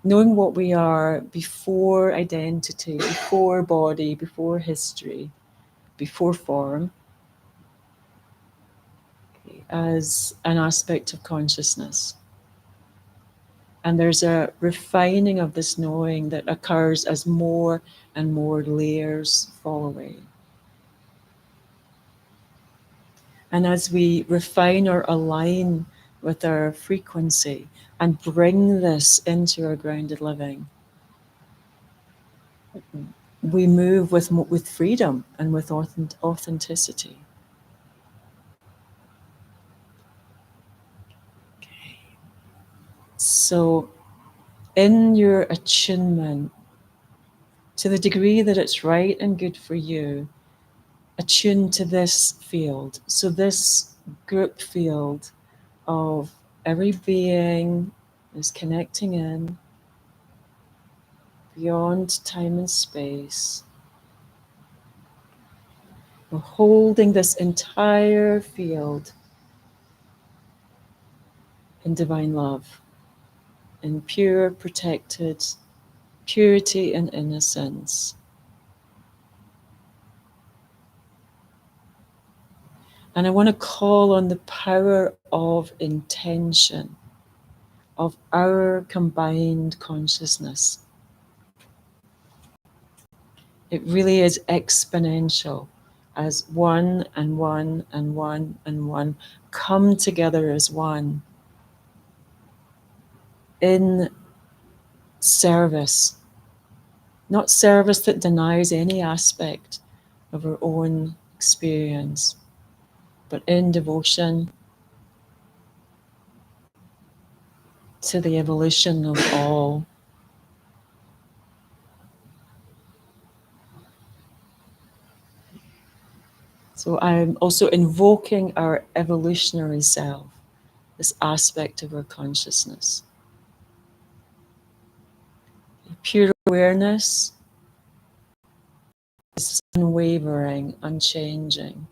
Knowing what we are before identity, before body, before history, before form, as an aspect of consciousness. And there's a refining of this knowing that occurs as more and more layers fall away. And as we refine or align with our frequency and bring this into our grounded living, we move with freedom and with authenticity. Okay. So in your attunement, to the degree that it's right and good for you, attune to this field. So this group field of every being is connecting in beyond time and space. We're holding this entire field in divine love, in pure, protected purity and innocence. And I want to call on the power of intention, of our combined consciousness. It really is exponential as one and one and one and one come together as one in service, not service that denies any aspect of our own experience, but in devotion to the evolution of all. So I'm also invoking our evolutionary self, this aspect of our consciousness. Pure awareness is unwavering, unchanging.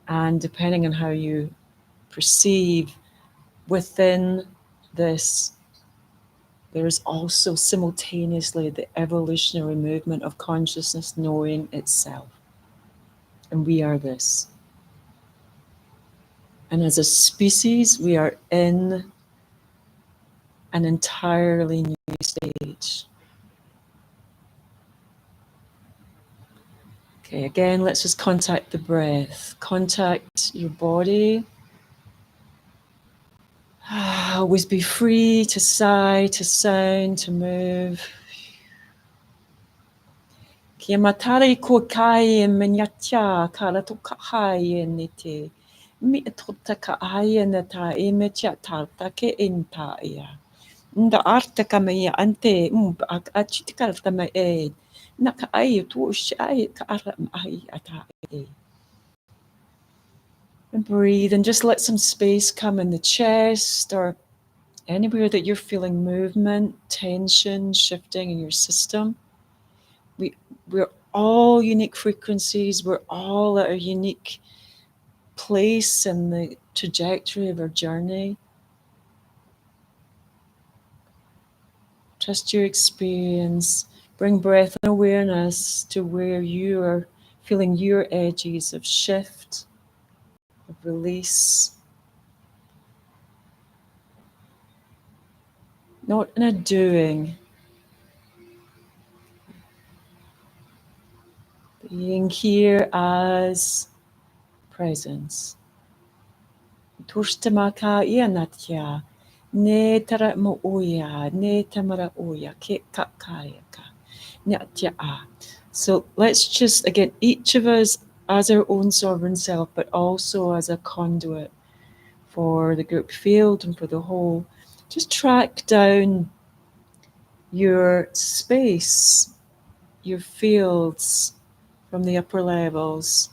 And depending on how you perceive within this, there is also simultaneously the evolutionary movement of consciousness knowing itself. And we are this. And as a species, we are in an entirely new stage. Okay, again, let's just contact the breath. Contact your body. Always be free to sigh, to sound, to move. Kia matari ko kai menyatia kara to kahai niti. Mi tota ka ai na ta e me tia tarta ke inta ia. Nda arta ka me ante achitikal ta me e. Na ka ai tu shai ka ara ai ata e. And breathe and just let some space come in the chest or anywhere that you're feeling movement, tension, shifting in your system. We're all unique frequencies. We're all at a unique place in the trajectory of our journey. Trust your experience. Bring breath and awareness to where you are feeling your edges of shift, of release. Not in a doing, being here as presence. Tushtamaka ianatya, ne tara mo uya, ne tamara uya, ke kakayaka, nyatya a. So let's just, again, each of us as our own sovereign self, but also as a conduit for the group field and for the whole, just track down your space, your fields from the upper levels.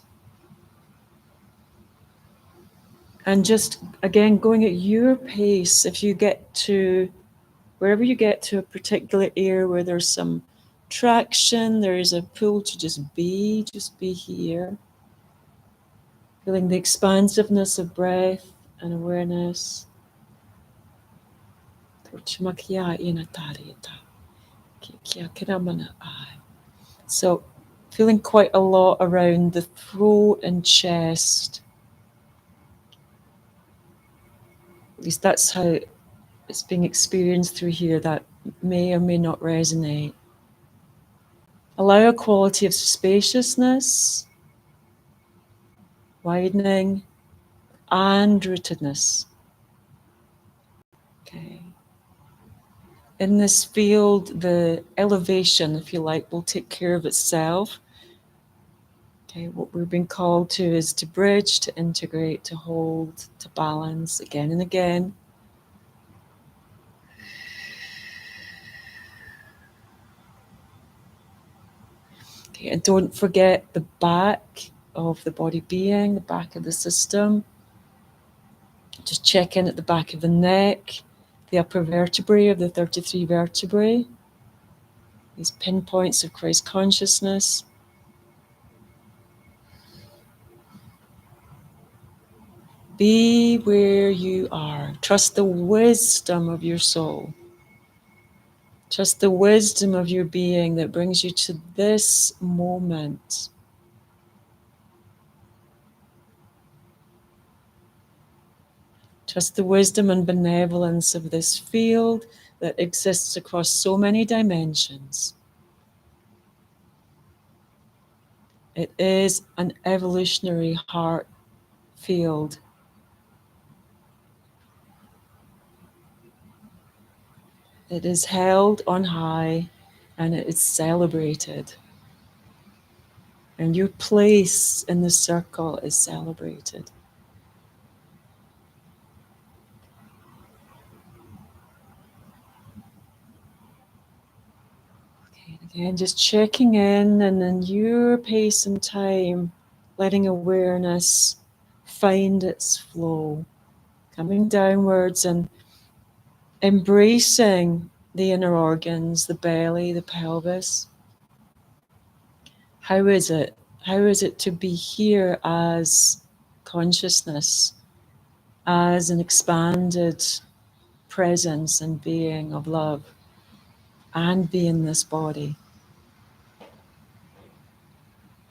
And just, again, going at your pace, if you get to, wherever you get to a particular area where there's some traction, there is a pull to just be here. Feeling the expansiveness of breath and awareness. So feeling quite a lot around the throat and chest. At least that's how it's being experienced through here. That may or may not resonate. Allow a quality of spaciousness, widening, and rootedness. Okay. In this field, the elevation, if you like, will take care of itself. Okay, what we're being called to is to bridge, to integrate, to hold, to balance again and again. Okay, and don't forget the back of the body being, the back of the system. Just check in at the back of the neck, the upper vertebrae of the 33 vertebrae, these pinpoints of Christ consciousness. Be where you are. Trust the wisdom of your soul. Trust the wisdom of your being that brings you to this moment. Trust the wisdom and benevolence of this field that exists across so many dimensions. It is an evolutionary heart field. It is held on high and it is celebrated. And your place in the circle is celebrated. Okay, again, just checking in and in your pace and time, letting awareness find its flow, coming downwards and embracing the inner organs, the belly, the pelvis. How is it? How is it to be here as consciousness, as an expanded presence and being of love, and be in this body?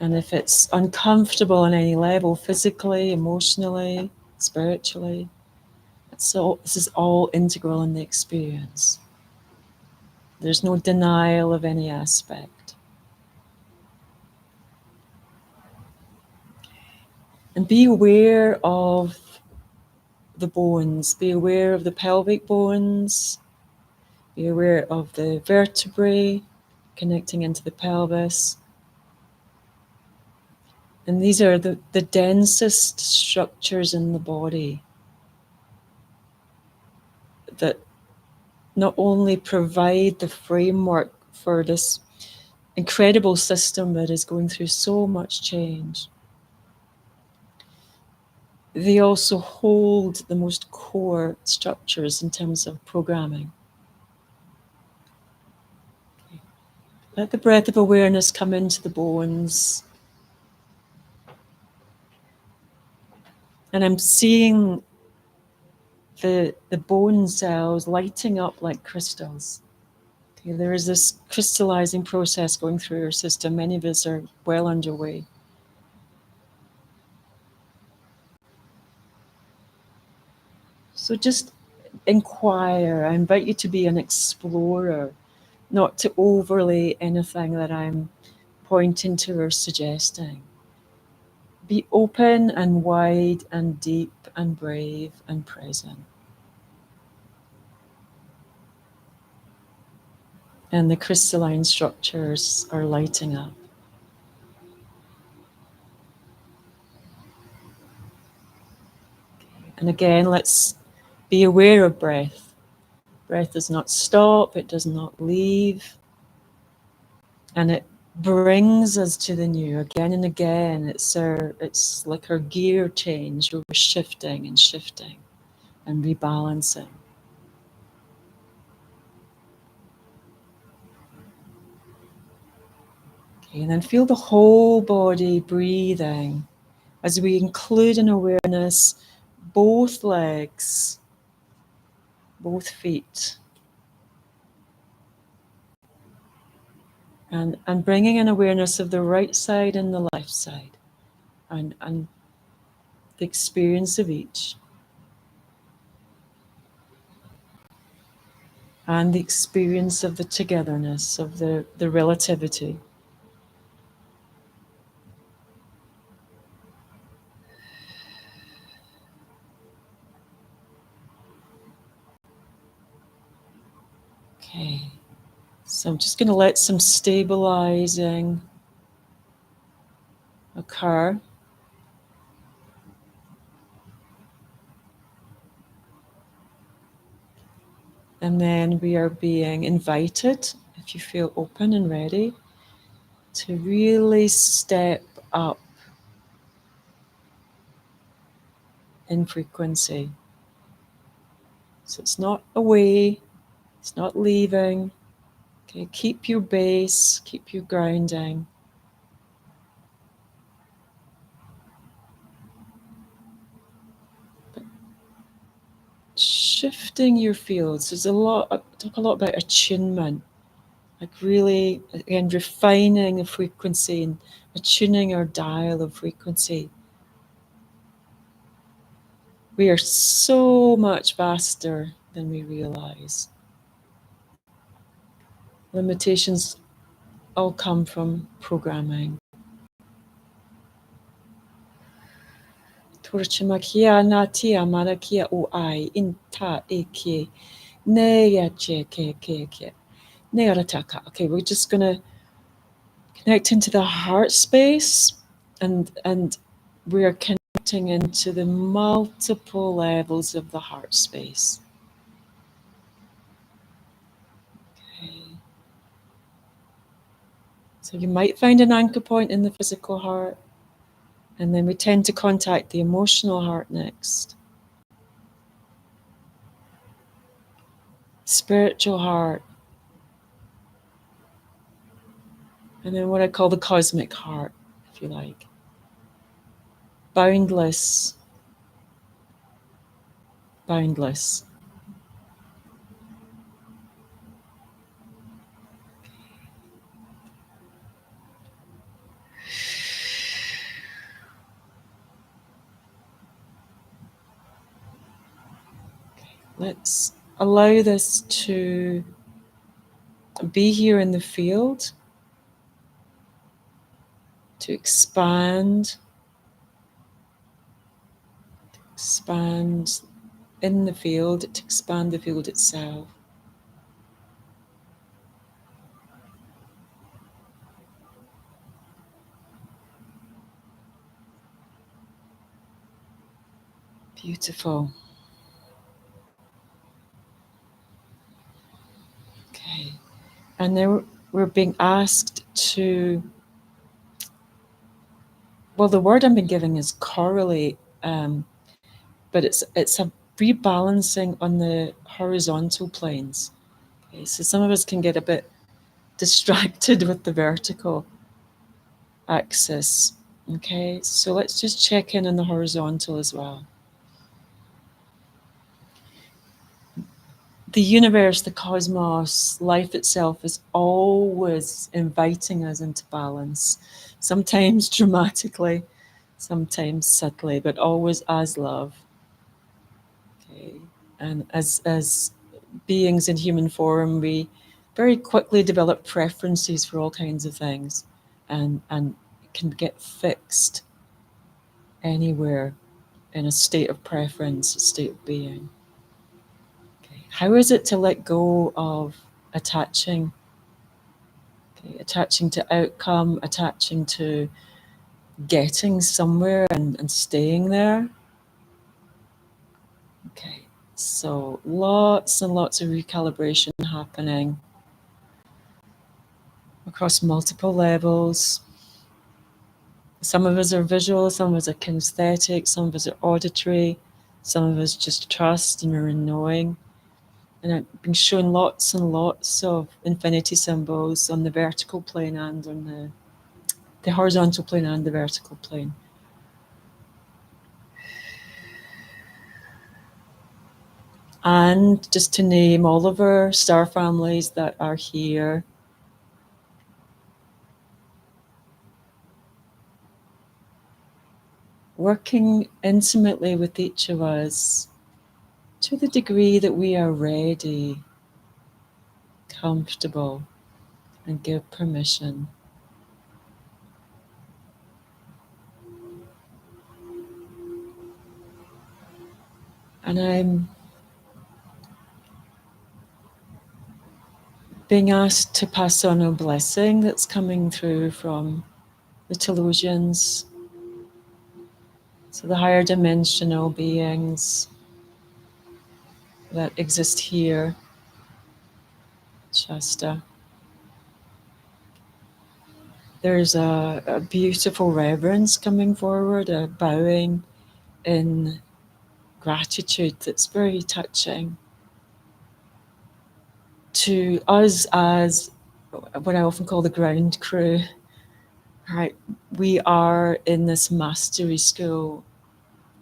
And if it's uncomfortable on any level, physically, emotionally, spiritually, this is all integral in the experience. There's no denial of any aspect. And be aware of the bones. Be aware of the pelvic bones. Be aware of the vertebrae connecting into the pelvis. And these are the densest structures in the body that not only provide the framework for this incredible system that is going through so much change, they also hold the most core structures in terms of programming. Let the breath of awareness come into the bones. And I'm seeing the bone cells lighting up like crystals. Okay, there is this crystallizing process going through your system. Many of us are well underway. So just inquire. I invite you to be an explorer, not to overlay anything that I'm pointing to or suggesting. Be open and wide and deep and brave and present. And the crystalline structures are lighting up. And again, let's be aware of breath. Breath does not stop, it does not leave. And it brings us to the new again and again. It's like our gear change, where we're shifting and shifting and rebalancing. Okay, and then feel the whole body breathing as we include in awareness both legs, both feet. And bringing in awareness of the right side and the left side, and the experience of each, and the experience of the togetherness, of the relativity. Okay, so I'm just going to let some stabilizing occur. And then we are being invited, if you feel open and ready, to really step up in frequency. So it's not away, it's not leaving. Okay, keep your base, keep your grounding. But shifting your fields, there's a lot, I talk a lot about attunement, like really, again, refining the frequency and attuning our dial of frequency. We are so much vaster than we realize. Limitations all come from programming. Torchimakia natia marakia uai inta eke neya ke. Okay, we're just gonna connect into the heart space, and we are connecting into the multiple levels of the heart space. Okay. So you might find an anchor point in the physical heart, and then we tend to contact the emotional heart next. Spiritual heart, and then what I call the cosmic heart, if you like. Boundless. Boundless. Let's allow this to be here in the field, to expand in the field, to expand the field itself. Beautiful. Okay. And then we're being asked to, well, the word I've been giving is correlate, but it's a rebalancing on the horizontal planes. Okay, so some of us can get a bit distracted with the vertical axis. Okay, so let's just check in on the horizontal as well. The universe, the cosmos, life itself is always inviting us into balance, sometimes dramatically, sometimes subtly, but always as love. Okay, and as beings in human form, we very quickly develop preferences for all kinds of things, and can get fixed anywhere in a state of preference, a state of being. Okay. How is it to let go of attaching? Okay. Attaching to outcome, attaching to getting somewhere and staying there. Okay, so lots and lots of recalibration happening across multiple levels. Some of us are visual, some of us are kinesthetic, some of us are auditory, some of us just trust and are in knowing. And I've been shown lots and lots of infinity symbols on the vertical plane and on the horizontal plane and the vertical plane. And just to name all of our star families that are here, working intimately with each of us to the degree that we are ready, comfortable, and give permission. And I'm being asked to pass on a blessing that's coming through from the Telosians, so the higher dimensional beings that exist here, Shasta. There's a beautiful reverence coming forward, a bowing in gratitude that's very touching. to us as what I often call the ground crew, right? We are in this mastery school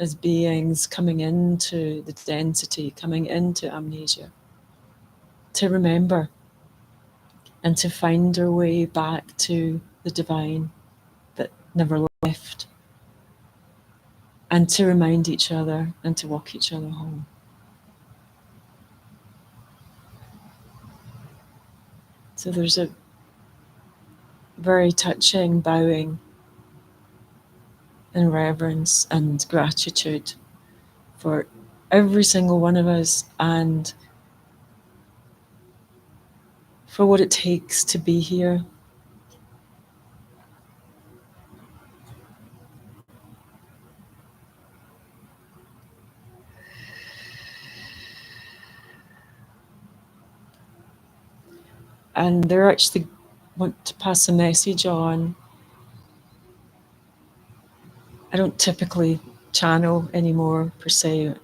as beings coming into the density, coming into amnesia, to remember and to find our way back to the divine that never left, and to remind each other and to walk each other home. So there's a very touching bowing and reverence and gratitude for every single one of us and for what it takes to be here. And they're actually want to pass a message on. I don't typically channel anymore per se.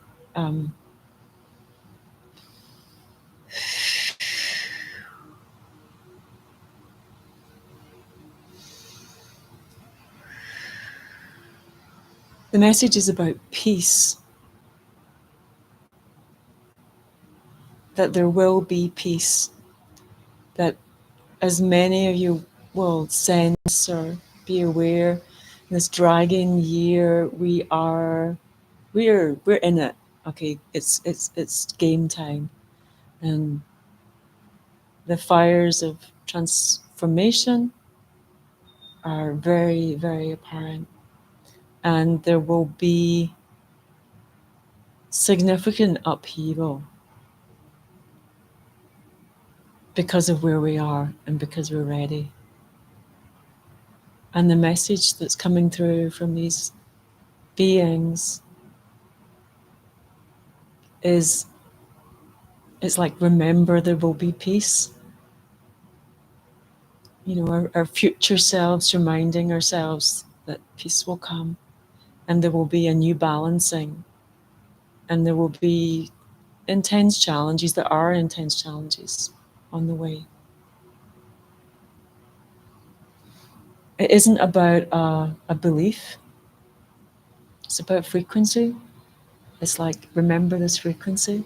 The message is about peace, that there will be peace, that as many of you will sense or be aware, this dragon year we're in it. Okay, it's game time, and the fires of transformation are very, very apparent, and there will be significant upheaval because of where we are and because we're ready. And the message that's coming through from these beings is, it's like, remember, there will be peace. You know, our future selves reminding ourselves that peace will come, and there will be a new balancing, and there will be intense challenges. There are intense challenges on the way. It isn't about a belief, it's about frequency. It's like, remember this frequency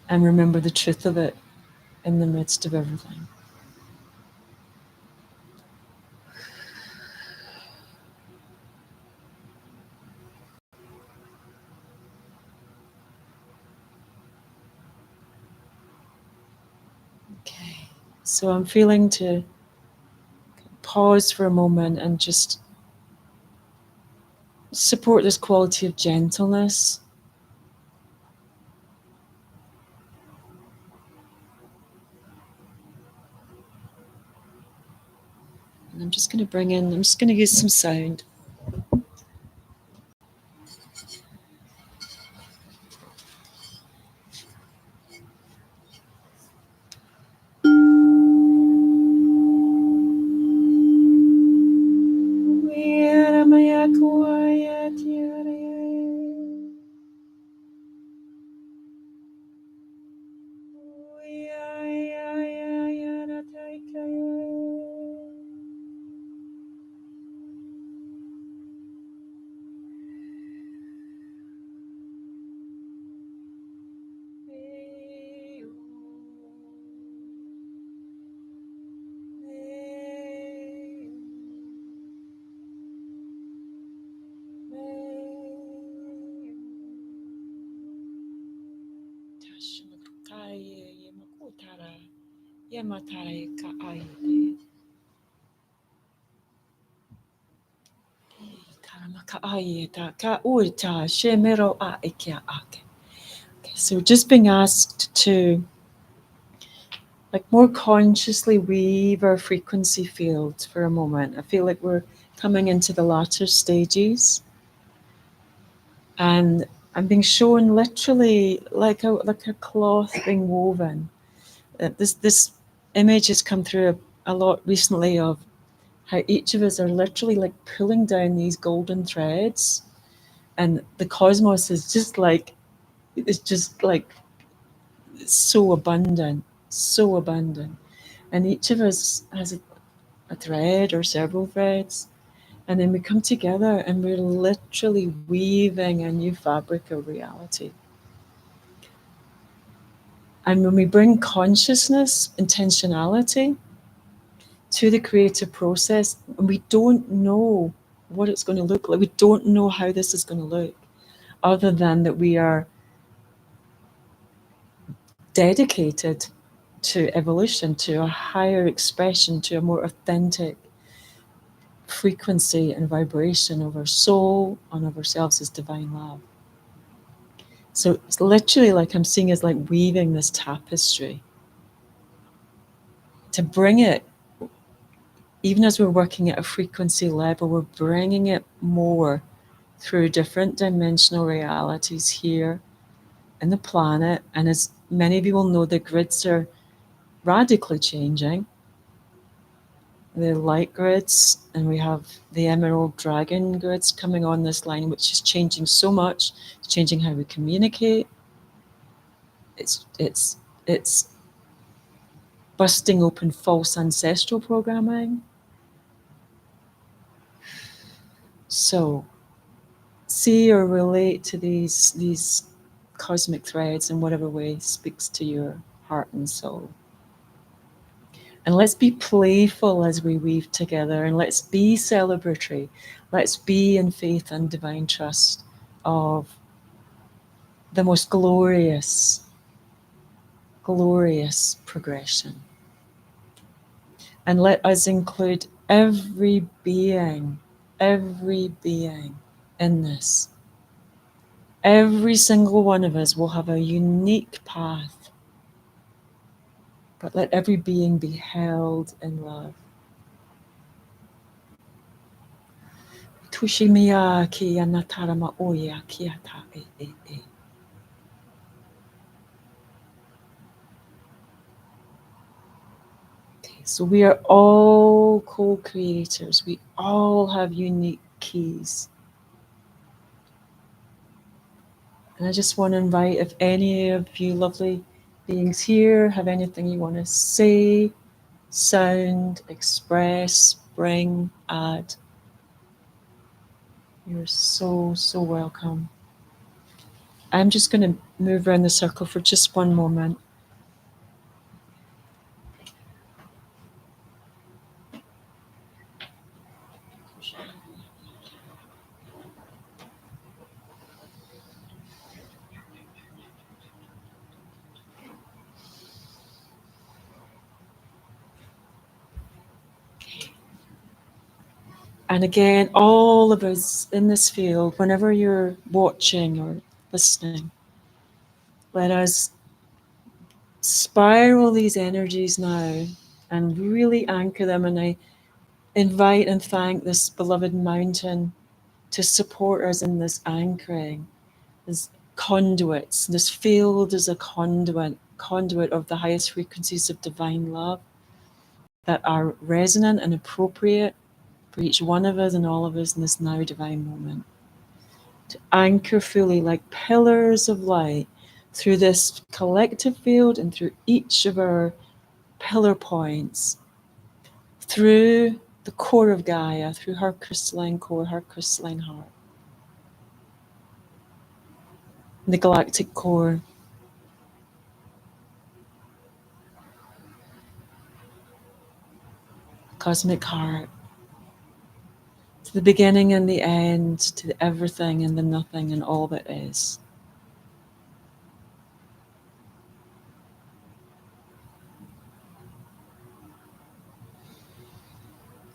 and remember the truth of it in the midst of everything. Okay, so I'm feeling to pause for a moment and just support this quality of gentleness. And I'm just going to use some sound. Okay, so just being asked to, like, more consciously weave our frequency field for a moment. I feel like we're coming into the latter stages, and I'm being shown literally like a cloth being woven. This image has come through a lot recently of how each of us are literally like pulling down these golden threads, and the cosmos is just like, it's just like It's so abundant, so abundant. And each of us has a thread or several threads. And then we come together and we're literally weaving a new fabric of reality. And when we bring consciousness, intentionality to the creative process, and we don't know what it's going to look like, we don't know how this is going to look, other than that we are dedicated to evolution, to a higher expression, to a more authentic frequency and vibration of our soul and of ourselves as divine love. So it's literally like I'm seeing as like weaving this tapestry to bring it, even as we're working at a frequency level, we're bringing it more through different dimensional realities here in the planet. And as many of you will know, the grids are radically changing. The light grids, and we have the emerald dragon grids coming on this line, which is changing so much. It's changing how we communicate. It's busting open false ancestral programming. So see or relate to these cosmic threads in whatever way speaks to your heart and soul. And let's be playful as we weave together, and let's be celebratory. Let's be in faith and divine trust of the most glorious, glorious progression. And let us include every being in this. Every single one of us will have a unique path, but let every being be held in love. Tushimiya ki anatarama oya kiata e. Okay, so we are all co-creators. We all have unique keys. And I just want to invite, if any of you lovely beings here have anything you want to say, sound, express, bring, add, you're so, so welcome. I'm just going to move around the circle for just one moment. And again, all of us in this field, whenever you're watching or listening, let us spiral these energies now and really anchor them. And I invite and thank this beloved mountain to support us in this anchoring, as conduits. This field is a conduit of the highest frequencies of divine love that are resonant and appropriate for each one of us and all of us in this now divine moment. To anchor fully like pillars of light through this collective field and through each of our pillar points, through the core of Gaia, through her crystalline core, her crystalline heart, the galactic core, cosmic heart, to the beginning and the end, to the everything and the nothing and all that is.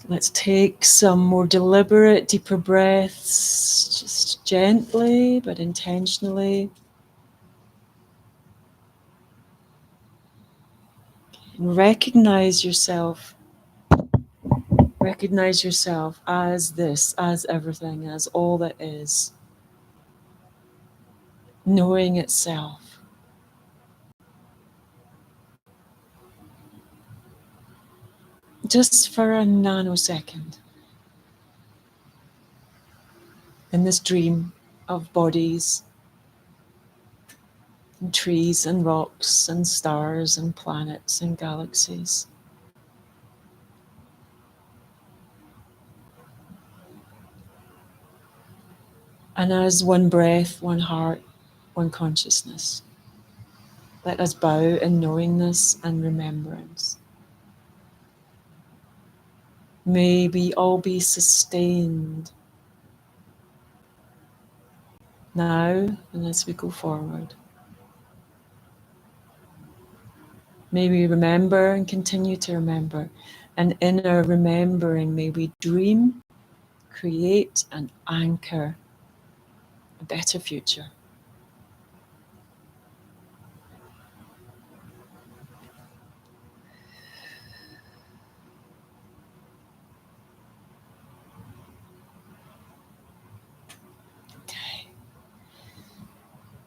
Let's take some more deliberate, deeper breaths, just gently but intentionally. And recognize yourself. Recognize yourself as this, as everything, as all that is. Knowing itself. Just for a nanosecond. In this dream of bodies, and trees and rocks and stars and planets and galaxies. And as one breath, one heart, one consciousness, let us bow in knowingness and remembrance. May we all be sustained now and as we go forward. May we remember and continue to remember. And in our remembering, may we dream, create, and anchor a better future. Okay.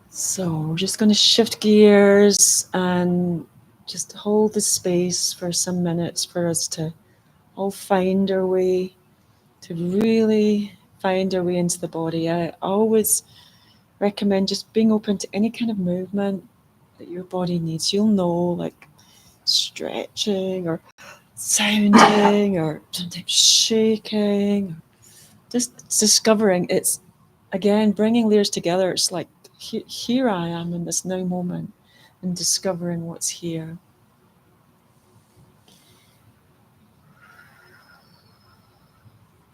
So we're just going to shift gears and just hold the space for some minutes for us to all find our way, to really find our way into the body. I always recommend just being open to any kind of movement that your body needs. You'll know, like stretching or sounding or sometimes shaking, just discovering. It's again bringing layers together. It's like here I am in this now moment and discovering what's here.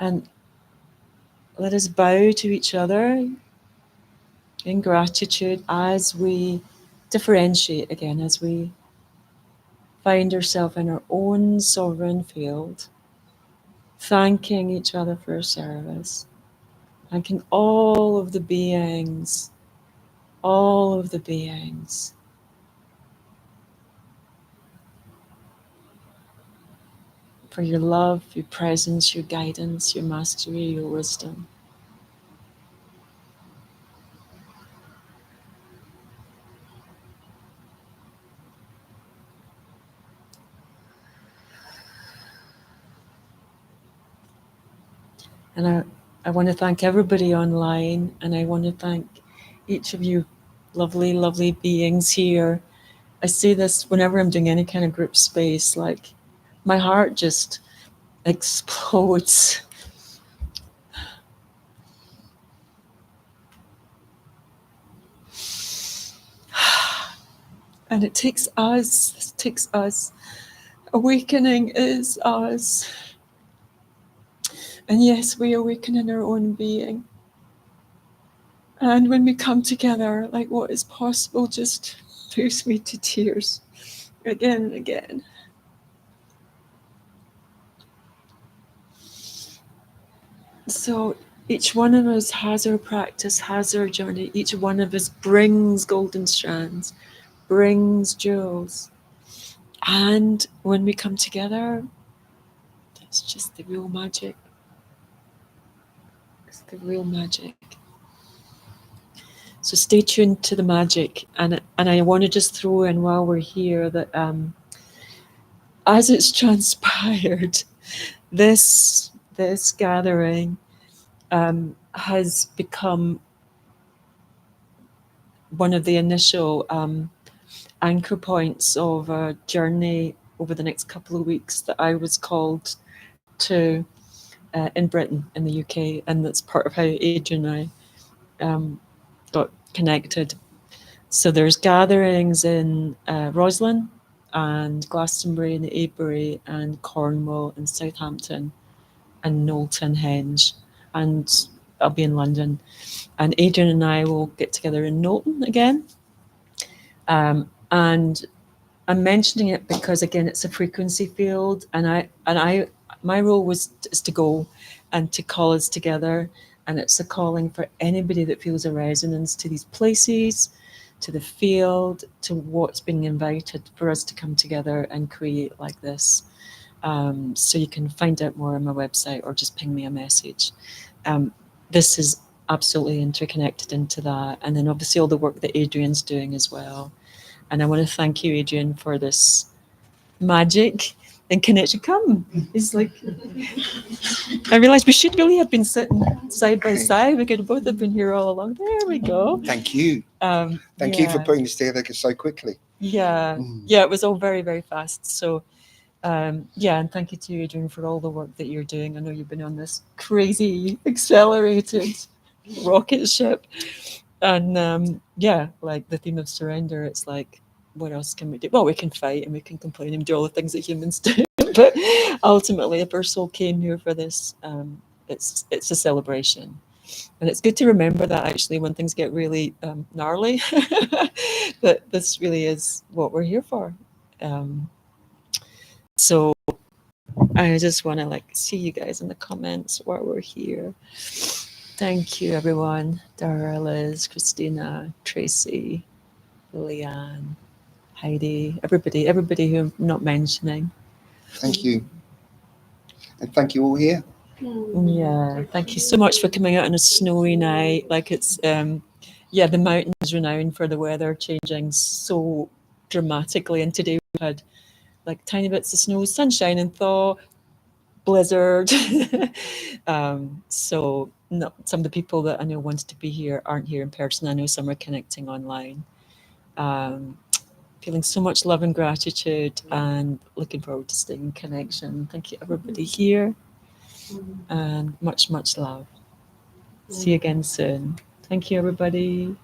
And let us bow to each other in gratitude as we differentiate again, as we find ourselves in our own sovereign field, thanking each other for our service, thanking all of the beings, for your love, your presence, your guidance, your mastery, your wisdom. And I want to thank everybody online, and I want to thank each of you lovely, lovely beings here. I say this whenever I'm doing any kind of group space, like my heart just explodes. And it takes us. Awakening is us. And yes, we awaken in our own being. And when we come together, like what is possible just moves me to tears again and again. So each one of us has our practice, has our journey. Each one of us brings golden strands, brings jewels. And when we come together, it's just the real magic. It's the real magic. So stay tuned to the magic. And I want to just throw in while we're here that as it's transpired, this gathering has become one of the initial anchor points of a journey over the next couple of weeks that I was called to in Britain, in the UK, and that's part of how Adrian and I got connected. So there's gatherings in Roslyn and Glastonbury and Avebury and Cornwall and Southampton and Knowlton Henge, and I'll be in London. And Adrian and I will get together in Knowlton again. And I'm mentioning it because again, it's a frequency field, and my role is to go and to call us together, and it's a calling for anybody that feels a resonance to these places, to the field, to what's being invited for us to come together and create like this. So you can find out more on my website or just ping me a message. This is absolutely interconnected into that, and then obviously all the work that Adrian's doing as well. And I want to thank you, Adrian, for this magic in connection. Come. It's like, I realised we should really have been sitting side by side. We could both have been here all along. There we go. Thank you. Thank you for putting this together so quickly. Yeah. Yeah, it was all very, very fast. So, yeah, and thank you to you, Adrian, for all the work that you're doing. I know you've been on this crazy, accelerated rocket ship. And yeah, like the theme of surrender, it's like, what else can we do? Well, we can fight and we can complain and do all the things that humans do. But ultimately, if our soul came here for this, it's a celebration. And it's good to remember that actually when things get really gnarly, that this really is what we're here for. So I just want to like see you guys in the comments while we're here. Thank you, everyone. Dara, Liz, Christina, Tracy, Leanne, Heidi, everybody who I'm not mentioning. Thank you. And thank you all here. Yeah, thank you so much for coming out on a snowy night. Like it's, yeah, the mountain is renowned for the weather changing so dramatically. And today we had like tiny bits of snow, sunshine and thaw, blizzard. So no, some of the people that I know wanted to be here aren't here in person. I know some are connecting online. Feeling so much love and gratitude and looking forward to staying in connection. Thank you everybody here and much, much love. See you again soon. Thank you everybody.